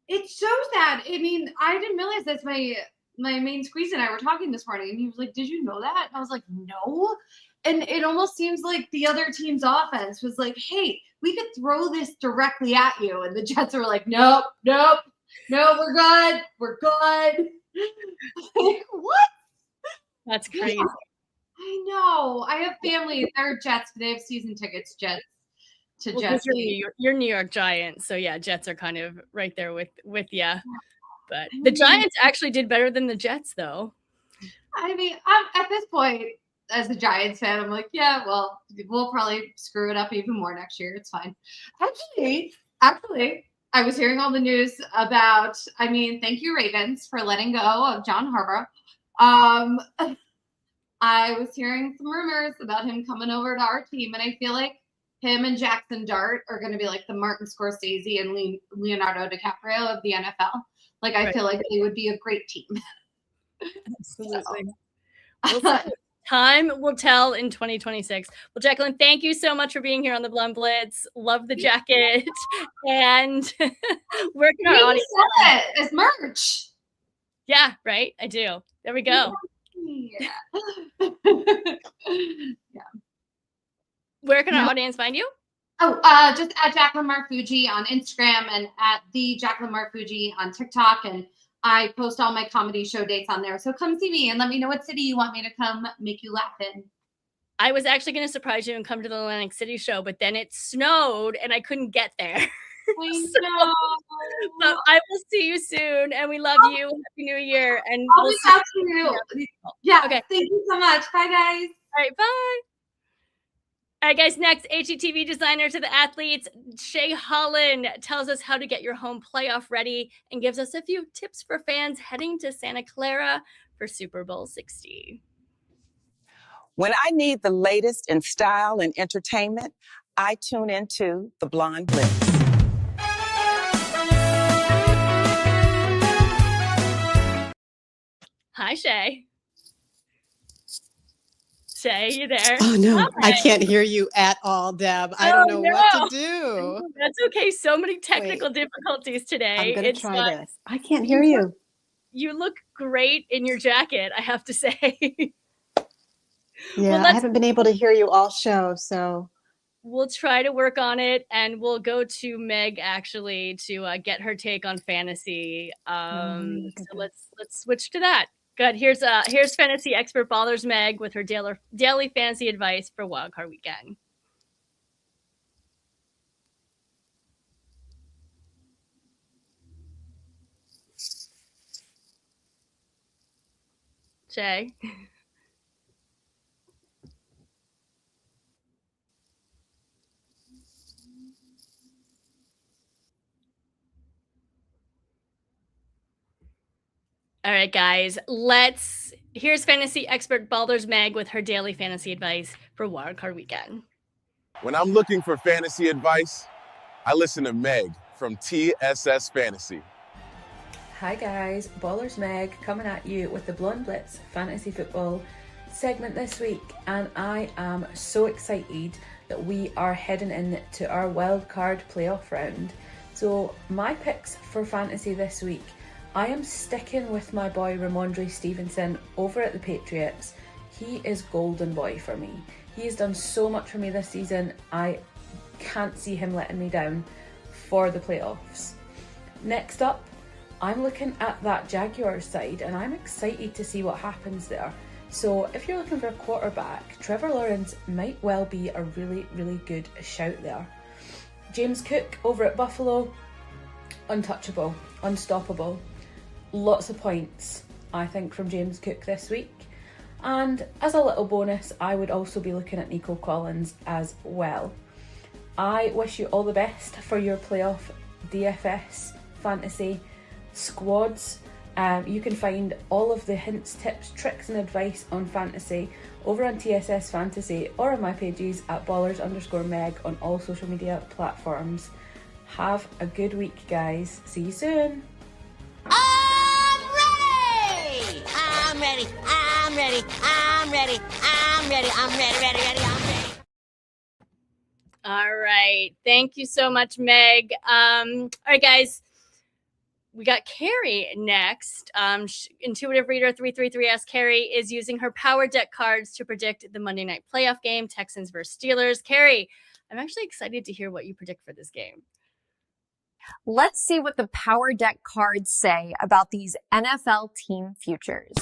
it's so sad. I mean, I didn't realize this. My main squeeze and I were talking this morning, and he was like, "Did you know that?" And I was like, "No." And it almost seems like the other team's offense was like, "Hey, we could throw this directly at you," and the Jets were like, "Nope, we're good. Like, what? That's crazy. Yeah, I know. I have family. They're Jets. They have season tickets. Jets. You're New York Giants, so yeah, Jets are kind of right there with you. But the Giants actually did better than the Jets, though. I mean, I'm at this point as a Giants fan, I'm like, yeah, well, we'll probably screw it up even more next year. It's fine. Actually, I was hearing all the news about. I mean, thank you Ravens for letting go of John Harbaugh. I was hearing some rumors about him coming over to our team, and I feel like him and Jackson Dart are going to be like the Martin Scorsese and Leonardo DiCaprio of the NFL. Like, I feel like they would be a great team. Absolutely. Time will tell in 2026. Well, Jacqueline, thank you so much for being here on the Blonde Blitz. Love the jacket. And where can our audience sell it as merch? Yeah, right. I do. There we go. Yeah. Yeah. Where can our audience find you? Oh, just at Jacqueline Marfuji on Instagram and at the Jacqueline Marfuji on TikTok. And I post all my comedy show dates on there. So come see me and let me know what city you want me to come make you laugh in. I was actually going to surprise you and come to the Atlantic City show, but then it snowed and I couldn't get there. I know. So I will see you soon, and we love you. Happy New Year. And I'll reach out to you. Yeah. Okay. Thank you so much. Bye, guys. All right. Bye. All right, guys. Next, HGTV designer to the athletes, Shay Holland tells us how to get your home playoff ready and gives us a few tips for fans heading to Santa Clara for Super Bowl 60. When I need the latest in style and entertainment, I tune into the Blonde Blitz. Hi, Shay. Shay, you there? Oh, no. Hi. I can't hear you at all, Deb. I don't know what to do. That's okay. So many technical difficulties today. I'm going to try this. I can't hear you. You look great in your jacket, I have to say. Yeah, I haven't been able to hear you all show, so. We'll try to work on it, and we'll go to Meg actually to get her take on fantasy. So let's switch to that. Good. Here's fantasy expert Ballers Meg with her daily fantasy advice for Wildcard Weekend. Shay. All right, guys, here's fantasy expert Balders Meg with her daily fantasy advice for Wildcard Weekend. When I'm looking for fantasy advice, I listen to Meg from TSS Fantasy. Hi guys, Ballers Meg coming at you with the Blonde Blitz fantasy football segment this week, and I am so excited that we are heading into our wild card playoff round. So my picks for fantasy this week, I am sticking with my boy Ramondre Stevenson over at the Patriots. He is golden boy for me. He has done so much for me this season. I can't see him letting me down for the playoffs. Next up, I'm looking at that Jaguars side, and I'm excited to see what happens there. So if you're looking for a quarterback, Trevor Lawrence might well be a really, really good shout there. James Cook over at Buffalo, untouchable, unstoppable. Lots of points, I think, from James Cook this week. And as a little bonus, I would also be looking at Nico Collins as well. I wish you all the best for your playoff DFS fantasy squads. You can find all of the hints, tips, tricks and advice on fantasy over on TSS Fantasy or on my pages at ballers_meg on all social media platforms. Have a good week, guys. See you soon. I'm ready! I'm ready. I'm ready. I'm ready. I'm ready. I'm ready, ready, ready. I'm ready. All right. Thank you so much, Meg. All right, guys. We got Carrie next. Intuitive Reader 333 asks, Carrie is using her Power Deck cards to predict the Monday night playoff game, Texans versus Steelers. Carrie, I'm actually excited to hear what you predict for this game. Let's see what the Power Deck cards say about these NFL team futures.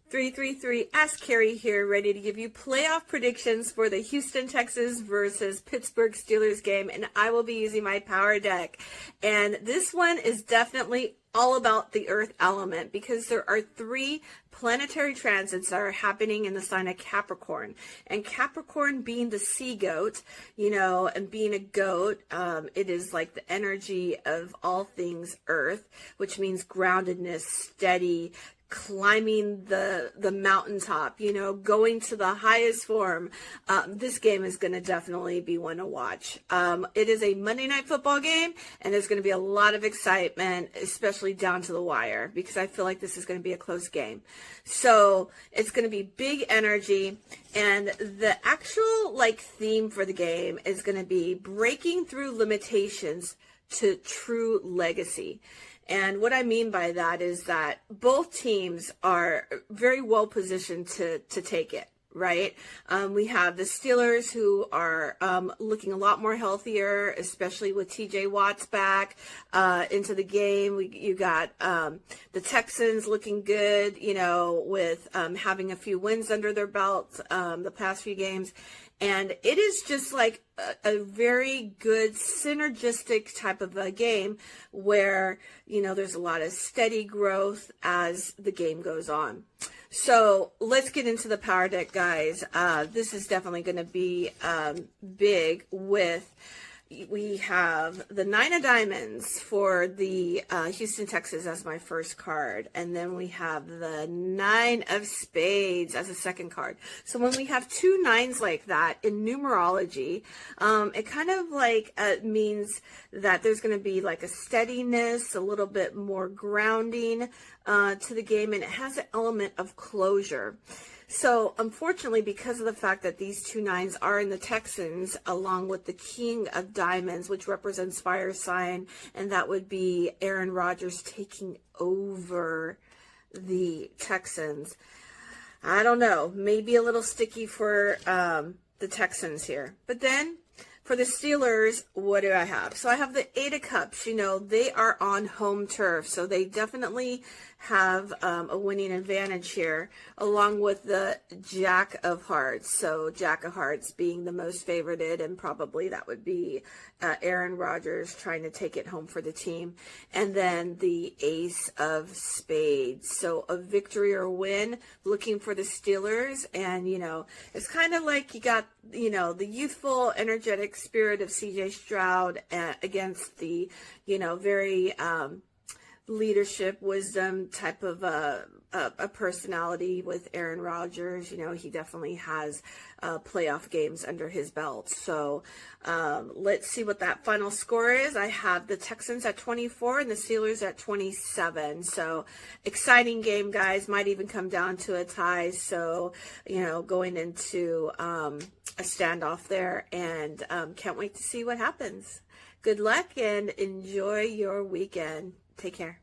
333 Ask Carrie here, ready to give you playoff predictions for the Houston Texans versus Pittsburgh Steelers game, and I will be using my Power Deck. And this one is definitely all about the Earth element, because there are 3 planetary transits that are happening in the sign of Capricorn. And Capricorn being the sea goat, and being a goat, it is like the energy of all things Earth, which means groundedness, steady, climbing the mountaintop, going to the highest form. This game is going to definitely be one to watch. It is a Monday night football game, and there's going to be a lot of excitement, especially down to the wire, because I feel like this is going to be a close game. So it's going to be big energy, and the actual theme for the game is going to be breaking through limitations to true legacy. And what I mean by that is that both teams are very well positioned to take it, right? We have the Steelers, who are looking a lot more healthier, especially with TJ Watt's back into the game. You got the Texans looking good, with having a few wins under their belts the past few games. And it is just like a very good synergistic type of a game where, there's a lot of steady growth as the game goes on. So let's get into the Power Deck, guys. This is definitely going to be big with... We have the 9 of Diamonds for the Houston Texans as my first card. And then we have the 9 of Spades as a second card. So when we have 2 9s like that in numerology, it kind of means that there's going to be like a steadiness, a little bit more grounding to the game. And it has an element of closure. So, unfortunately, because of the fact that these 2 9s are in the Texans, along with the King of Diamonds, which represents fire sign, and that would be Aaron Rodgers taking over the Texans. I don't know, maybe a little sticky for the Texans here. But then, for the Steelers, what do I have? So I have the 8 of Cups. They are on home turf, so they definitely have a winning advantage here, along with the Jack of Hearts. So Jack of Hearts being the most favorited, and probably that would be Aaron Rodgers trying to take it home for the team. And then the Ace of Spades. So a victory or win looking for the Steelers. And, it's kind of like you got, the youthful, energetic athletic spirit of CJ Stroud against the, very leadership, wisdom type of a personality with Aaron Rodgers. He definitely has playoff games under his belt. So let's see what that final score is. I have the Texans at 24 and the Steelers at 27. So exciting game, guys. Might even come down to a tie. So, going into a standoff there, and can't wait to see what happens. Good luck and enjoy your weekend. Take care.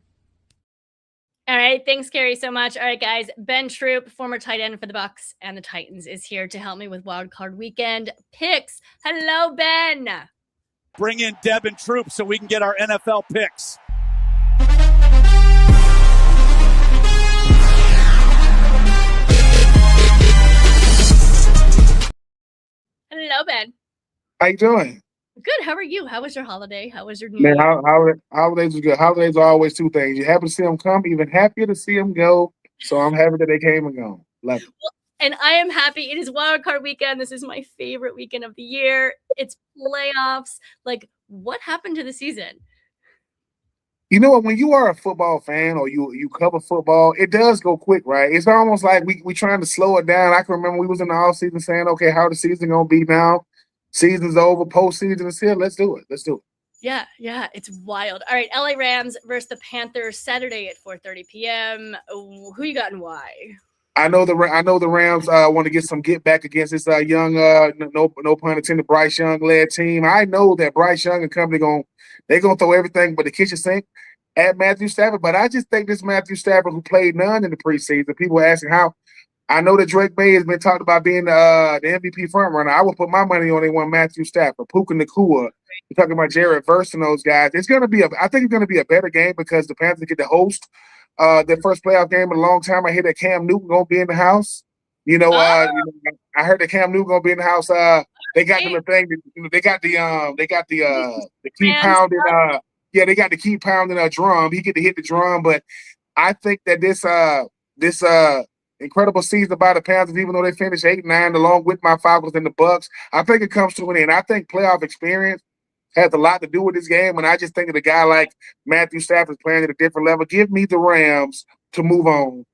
All right. Thanks, Carrie, so much. All right, guys. Ben Troop, former tight end for the Bucs and the Titans, is here to help me with Wild Card Weekend picks. Hello, Ben. Bring in Deb and Troop so we can get our NFL picks. Hello, Ben. How you doing? Good. How are you? How was your holiday? How was your New Man, Year? holidays are good. Holidays are always two things. You're happy to see them come, even happier to see them go. So I'm happy that they came and gone. Love it. Well, and I am happy. It is Wild Card Weekend. This is my favorite weekend of the year. It's playoffs. Like, what happened to the season? You know what? When you are a football fan or you cover football, it does go quick, right? It's almost like we trying to slow it down. I can remember we was in the offseason saying, okay, how the season going to be now? Season's over, postseason is here. Let's do it. Yeah, it's wild. All right, LA Rams versus the Panthers Saturday at 4:30 p.m. Who you got and why? I know the Rams want to get some get back against this young, no pun intended, Bryce Young led team. I know that Bryce Young and company they're gonna throw everything but the kitchen sink at Matthew Stafford. But I just think this Matthew Stafford, who played none in the preseason, people are asking how. I know that Drake May has been talked about being the MVP frontrunner. I would put my money on they want Matthew Stafford, Puka Nacua. You're talking about Jared Verse and those guys. It's gonna be I think it's gonna be a better game because the Panthers get to host their first playoff game in a long time. I hear that Cam Newton gonna be in the house. I heard that Cam Newton gonna be in the house. They got the little thing. They got the key pounding. They got the key pounding a drum. He get to hit the drum, but I think that this incredible season by the Panthers, even though they finished 8-9 along with my Falcons and the Bucs, I think it comes to an end. I think playoff experience has a lot to do with this game, and I just think of a guy like Matthew Stafford playing at a different level. Give me the Rams to move on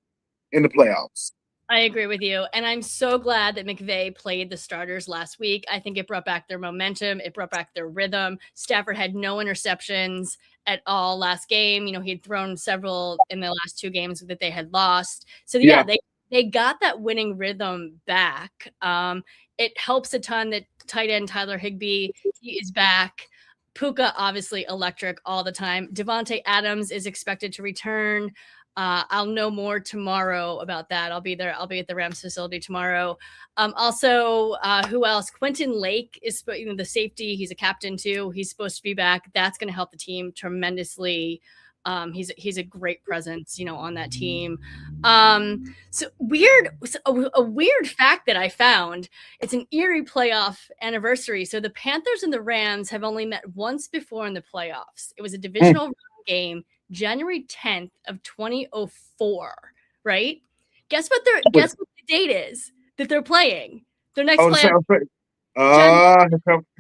in the playoffs. I agree with you, and I'm so glad that McVay played the starters last week. I think it brought back their momentum. It brought back their rhythm. Stafford had no interceptions at all last game. He had thrown several in the last two games that they had lost. So, they got that winning rhythm back. It helps a ton that tight end Tyler Higbee, he is back. Puka, obviously electric all the time. Devontae Adams is expected to return. I'll know more tomorrow about that. I'll be there. I'll be at the Rams facility tomorrow. Also, who else? Quentin Lake is the safety. He's a captain too. He's supposed to be back. That's going to help the team tremendously. He's a great presence, on that team. A weird fact that I found, it's an eerie playoff anniversary. So the Panthers and the Rams have only met once before in the playoffs. It was a divisional round game, January 10th of 2004, right? Guess what the date is that they're playing? Their next playoff.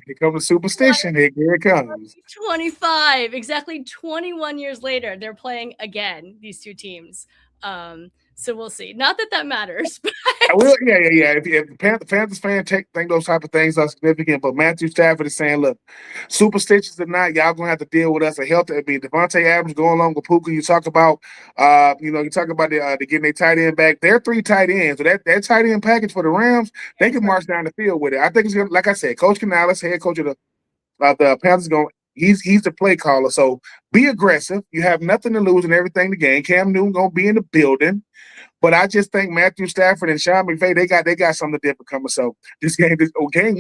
Here comes the superstition. Here it comes. 25, exactly 21 years later, they're playing again, these two teams. So we'll see. Not that matters. But I will, yeah. If the Panthers fan think those type of things are significant, but Matthew Stafford is saying, look, superstitions or not, y'all gonna have to deal with us. A health to be Devontae Adams going along with Puka. You talk about, the getting their tight end back. They're three tight ends, so that tight end package for the Rams, they can march down the field with it. I think it's gonna, like I said, Coach Canales, head coach of the Panthers, going. He's the play caller, so be aggressive. You have nothing to lose and everything to gain. Cam Newton gonna be in the building, but I just think Matthew Stafford and Sean McVay they got something different coming. So this game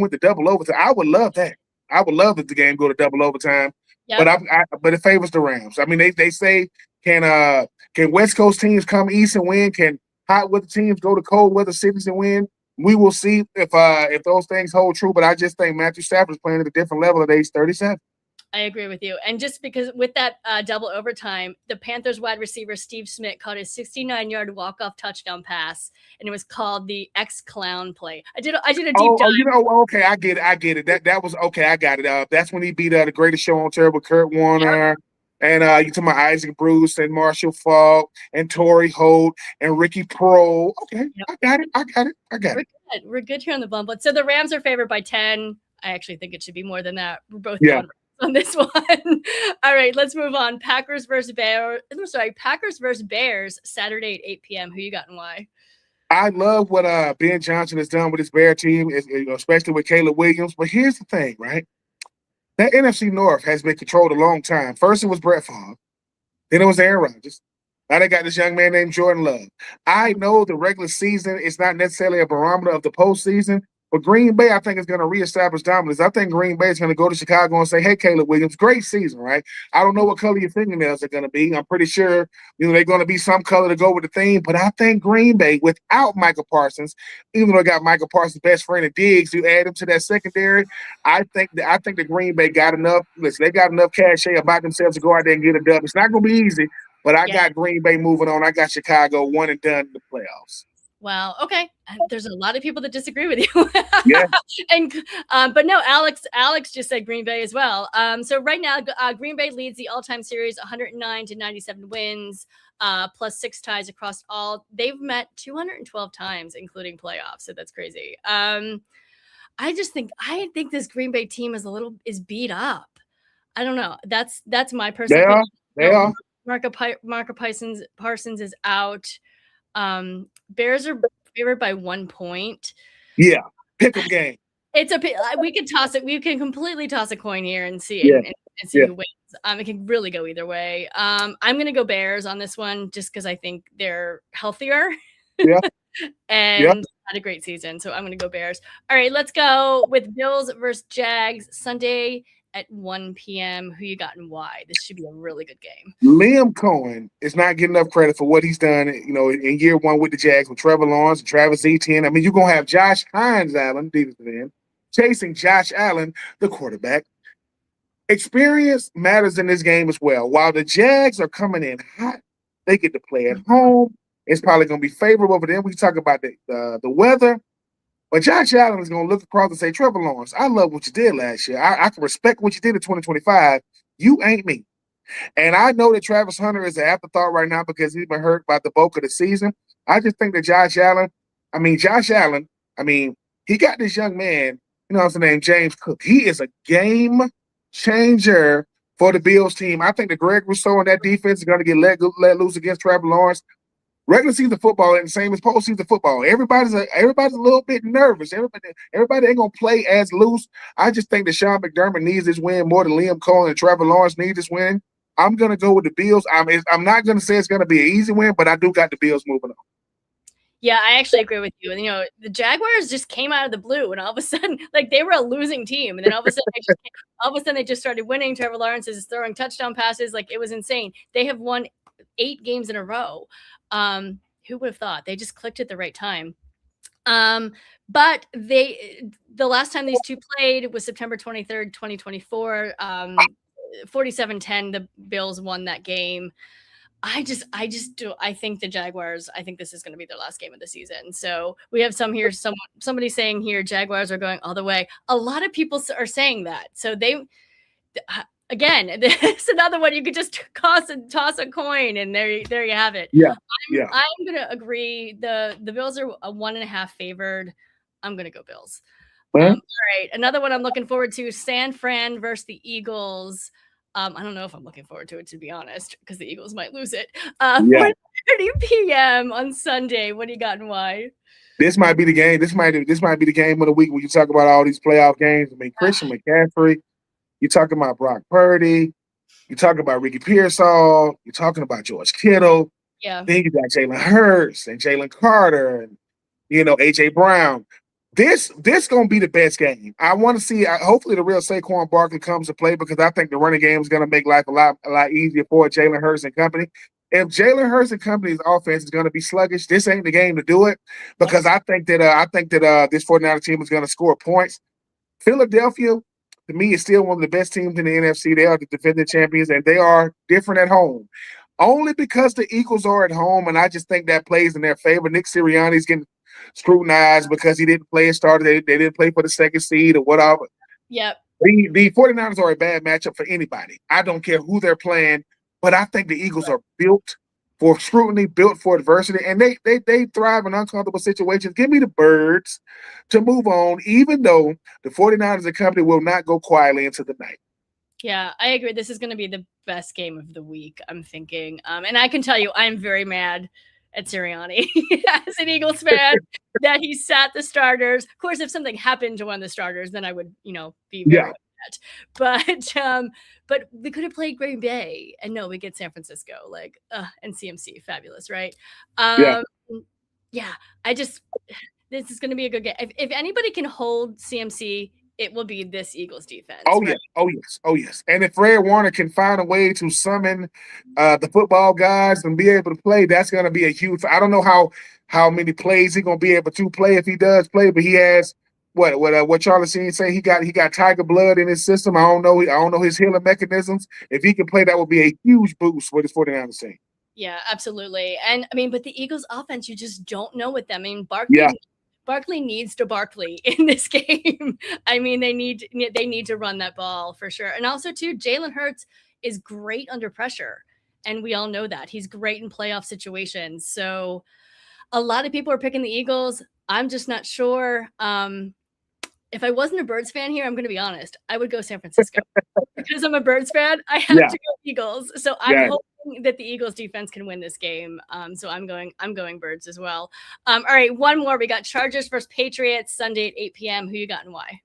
went to double overtime. I would love that. I would love if the game go to double overtime. Yep. But it favors the Rams. I mean, they say can West Coast teams come east and win? Can hot weather teams go to cold weather cities and win? We will see if those things hold true. But I just think Matthew Stafford is playing at a different level at age 37. I agree with you. And just because with that double overtime, the Panthers wide receiver Steve Smith caught a 69-yard walk-off touchdown pass, and it was called the X-Clown play. I did a deep dive. Okay, I get it. That was okay. I got it. That's when he beat the Greatest Show on Turf with Kurt Warner. Yep. And you talking about Isaac Bruce and Marshall Faulk and Torrey Holt and Ricky Pro. Okay, yep. I got it. We're good here on the Blonde Blitz. So the Rams are favored by 10. I actually think it should be more than that. We're both on this one. All right, let's move on. Packers versus Bears, Saturday at 8 p.m. Who you got and why? I love what Ben Johnson has done with his Bear team, especially with Caleb Williams. But here's the thing, right? That NFC North has been controlled a long time. First, it was Brett Favre. Then it was Aaron Rodgers. Now they got this young man named Jordan Love. I know the regular season is not necessarily a barometer of the postseason, but Green Bay, I think, is going to reestablish dominance. I think Green Bay is going to go to Chicago and say, hey, Caleb Williams, great season, right? I don't know what color your fingernails are going to be. I'm pretty sure they're going to be some color to go with the theme, but I think Green Bay, without Michael Parsons, even though they got Michael Parsons' best friend in Diggs, you add him to that secondary, I think the Green Bay got enough. Listen, they got enough cachet about themselves to go out there and get a dub. It's not going to be easy, but I got Green Bay moving on. I got Chicago one and done in the playoffs. Wow. Okay. There's a lot of people that disagree with you. Yeah. And but no, Alex just said Green Bay as well. So right now, Green Bay leads the all-time series, 109 to 97 wins, plus 6 ties across all. They've met 212 times, including playoffs. So that's crazy. I think this Green Bay team is beat up. I don't know. That's my personal opinion. They are. Marco Parsons is out. Bears are favored by 1 point. Yeah, pick 'em game. We can toss it. We can completely toss a coin here and see and see who wins. It can really go either way. I'm gonna go Bears on this one just because I think they're healthier. Yeah. And had a great season, so I'm gonna go Bears. All right, let's go with Bills versus Jags Sunday at 1 p.m. Who you got and why? This should be a really good game. Liam Cohen is not getting enough credit for what he's done, in year one with the Jags with Trevor Lawrence and Travis Etienne. I mean, you're going to have Josh Allen, defensive end, chasing Josh Allen, the quarterback. Experience matters in this game as well. While the Jags are coming in hot, they get to play at home. It's probably going to be favorable for them. We talk about the weather. But Josh Allen is going to look across and say, Trevor Lawrence, I love what you did last year. I can respect what you did in 2025. You ain't me. And I know that Travis Hunter is an afterthought right now because he's been hurt by the bulk of the season. I just think that Josh Allen, he got this young man, what's the name, James Cook. He is a game changer for the Bills team. I think that Greg Rousseau and that defense is going to get let loose against Trevor Lawrence. Regular season football ain't the same as postseason football. Everybody's a little bit nervous. Everybody ain't gonna play as loose. I just think that Sean McDermott needs this win more than Liam Cohen and Trevor Lawrence need this win. I'm gonna go with the Bills. I'm not gonna say it's gonna be an easy win, but I do got the Bills moving on. Yeah, I actually agree with you. And the Jaguars just came out of the blue, and all of a sudden, they were a losing team, and then all of a sudden they just started winning. Trevor Lawrence is throwing touchdown passes, it was insane. They have won 8 games in a row. Who would have thought? They just clicked at the right time. But the last time these two played was September 23rd, 2024. 47-10, the Bills won that game. I think the Jaguars, I think this is going to be their last game of the season. So we have somebody saying here, Jaguars are going all the way. A lot of people are saying that. So again, it's another one you could just toss a coin, and there you have it. Yeah, I'm gonna agree. The Bills are a 1.5 favored. I'm gonna go Bills. All right, another one I'm looking forward to: San Fran versus the Eagles. I don't know if I'm looking forward to it, to be honest, because the Eagles might lose it. 4:30 p.m. on Sunday. What do you got and why? This might be the game. This might be the game of the week when you talk about all these playoff games. Christian McCaffrey. You're talking about Brock Purdy. You're talking about Ricky Pearsall. You're talking about George Kittle. Yeah. Then you got Jalen Hurts and Jalen Carter and, A.J. Brown. This going to be the best game. I want to see hopefully the real Saquon Barkley comes to play because I think the running game is going to make life a lot easier for Jalen Hurts and company. If Jalen Hurts and company's offense is going to be sluggish, this ain't the game to do it because I think that this 49er team is going to score points. Philadelphia, to me, is still one of the best teams in the NFC. They are the defending champions, and they are different at home. Only because the Eagles are at home, and I just think that plays in their favor. Nick Sirianni's getting scrutinized because he didn't play a starter. They didn't play for the second seed or whatever. Yep. The 49ers are a bad matchup for anybody. I don't care who they're playing, but I think the Eagles are built for scrutiny, built for adversity, and they thrive in uncomfortable situations. Give me the Birds to move on, even though the 49ers and company will not go quietly into the night. Yeah, I agree. This is going to be the best game of the week, I'm thinking. And I can tell you, I'm very mad at Sirianni as an Eagles fan that he sat the starters. Of course, if something happened to one of the starters, then I would, be very upset. But we could have played Green Bay, and no, we get San Francisco, and CMC, fabulous, right? Yeah. This is going to be a good game. If anybody can hold CMC, it will be this Eagles defense. Oh, right? yes. Oh, yes. And if Fred Warner can find a way to summon the football guys and be able to play, that's going to be a huge – I don't know how many plays he's going to be able to play if he does play, but he has what Charlie Sheen say, he got tiger blood in his system. I don't know his healing mechanisms. If he can play, that would be a huge boost for this 49ers team. Yeah, absolutely. And, but the Eagles offense, you just don't know with them. I mean, Barkley needs to Barkley in this game. I mean, they need to run that ball for sure. And also, too, Jalen Hurts is great under pressure. And we all know that. He's great in playoff situations. So a lot of people are picking the Eagles. I'm just not sure. If I wasn't a Birds fan here, I'm going to be honest, I would go San Francisco. Because I'm a Birds fan, I have to go Eagles. So I'm hoping that the Eagles defense can win this game. So I'm going Birds as well. All right, one more. We got Chargers versus Patriots Sunday at 8 p.m. Who you got and why?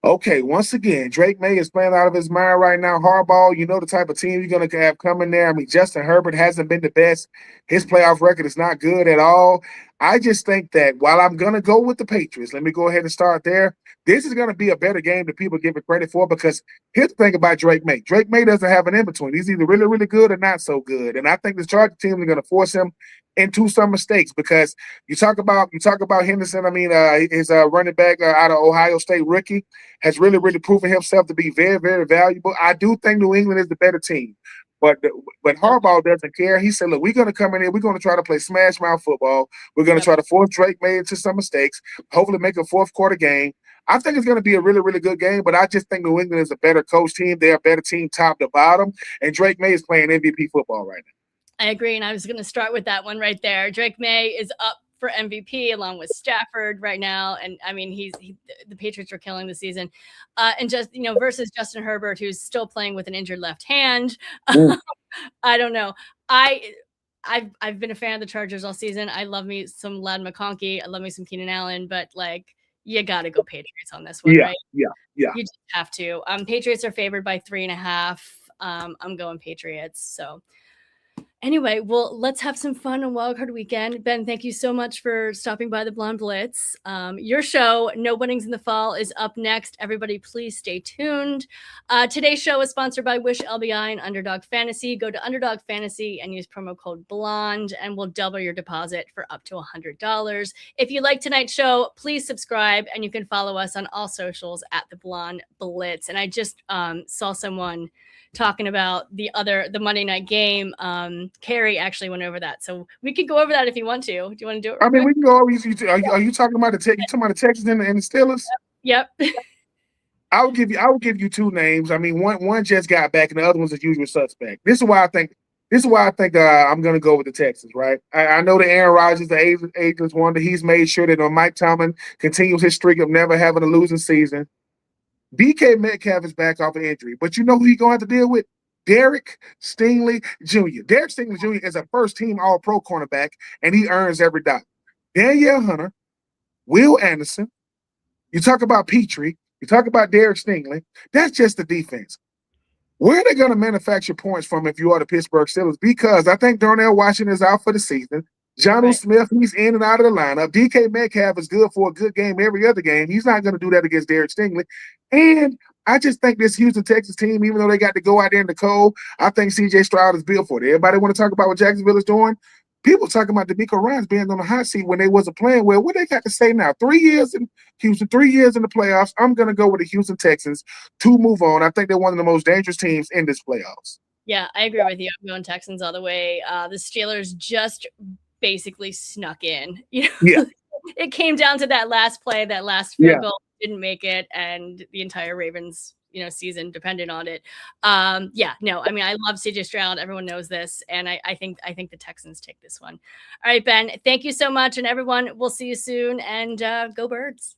Okay, once again, Drake May is playing out of his mind right now. Harbaugh, you know the type of team you're going to have coming there. I mean, Justin Herbert hasn't been the best. His playoff record is not good at all. I just think that while I'm going to go with the Patriots, let me go ahead and start there. This is going to be a better game than people give it credit for, because here's the thing about Drake May. Drake May doesn't have an in-between. He's either really, really good or not so good. And I think the Charger team is going to force him into some mistakes, because you talk about Henderson. I mean, his running back out of Ohio State rookie has really, really proven himself to be very, very valuable. I do think New England is the better team. But Harbaugh doesn't care. He said, look, we're going to come in here. We're going to try to play smash mouth football. We're going to try to force Drake May into some mistakes, hopefully make a fourth quarter game. I think it's going to be a really, really good game, but I just think New England is a better coach team. They're a better team top to bottom, and Drake May is playing MVP football right now. I agree, and I was going to start with that one right there. Drake May is up for MVP along with Stafford right now, and I mean the Patriots are killing the season, and just versus Justin Herbert, who's still playing with an injured left hand. I don't know. I've been a fan of the Chargers all season. I love me some Ladd McConkey. I love me some Keenan Allen, but you got to go Patriots on this one, right? Yeah. You just have to. Patriots are favored by 3.5. I'm going Patriots. So anyway, well, let's have some fun on Wildcard Weekend. Ben, thank you so much for stopping by the Blonde Blitz. Your show, No Winnings in the Fall, is up next. Everybody, please stay tuned. Today's show is sponsored by Wish LBI and Underdog Fantasy. Go to Underdog Fantasy and use promo code BLONDE, and we'll double your deposit for up to $100. If you like tonight's show, please subscribe, and you can follow us on all socials at the Blonde Blitz. And I just saw someone talking about the Monday night game. Carrie actually went over that, so we could go over that if you want to. Do you want to do it? I mean, we can go over. Are you talking about the Texans and the Steelers? Yep. I will give you two names. I mean, one just got back, and the other one's a usual suspect. This is why I think I'm going to go with the Texans. Right? I know that Aaron Rodgers, the agent's wonder, he's made sure that Mike Tomlin continues his streak of never having a losing season. DK Metcalf is back off an injury, but you know who he's going to have to deal with? Derek Stingley Jr. Derek Stingley Jr. is a first-team All-Pro cornerback, and he earns every dollar. Danielle Hunter, Will Anderson, you talk about Petrie, you talk about Derek Stingley, that's just the defense. Where are they going to manufacture points from if you are the Pittsburgh Steelers? Because I think Darnell Washington is out for the season. Jonnu Smith, he's in and out of the lineup. DK Metcalf is good for a good game every other game. He's not going to do that against Derek Stingley. And I just think this Houston Texas team, even though they got to go out there in the cold, I think C.J. Stroud is built for it. Everybody want to talk about what Jacksonville is doing? People talking about D'Amico Ryans being on the hot seat when they wasn't playing well. What they got to say now? 3 years in Houston, 3 years in the playoffs. I'm going to go with the Houston Texans to move on. I think they're one of the most dangerous teams in this playoffs. Yeah, I agree with you. I'm going Texans all the way. The Steelers just basically snuck in. You know, Yeah. It came down to that last play, that last field goal, didn't make it, and the entire Ravens, season depended on it. I mean, I love CJ Stroud. Everyone knows this, and I think the Texans take this one. All right, Ben, thank you so much, and everyone, we'll see you soon, and go Birds.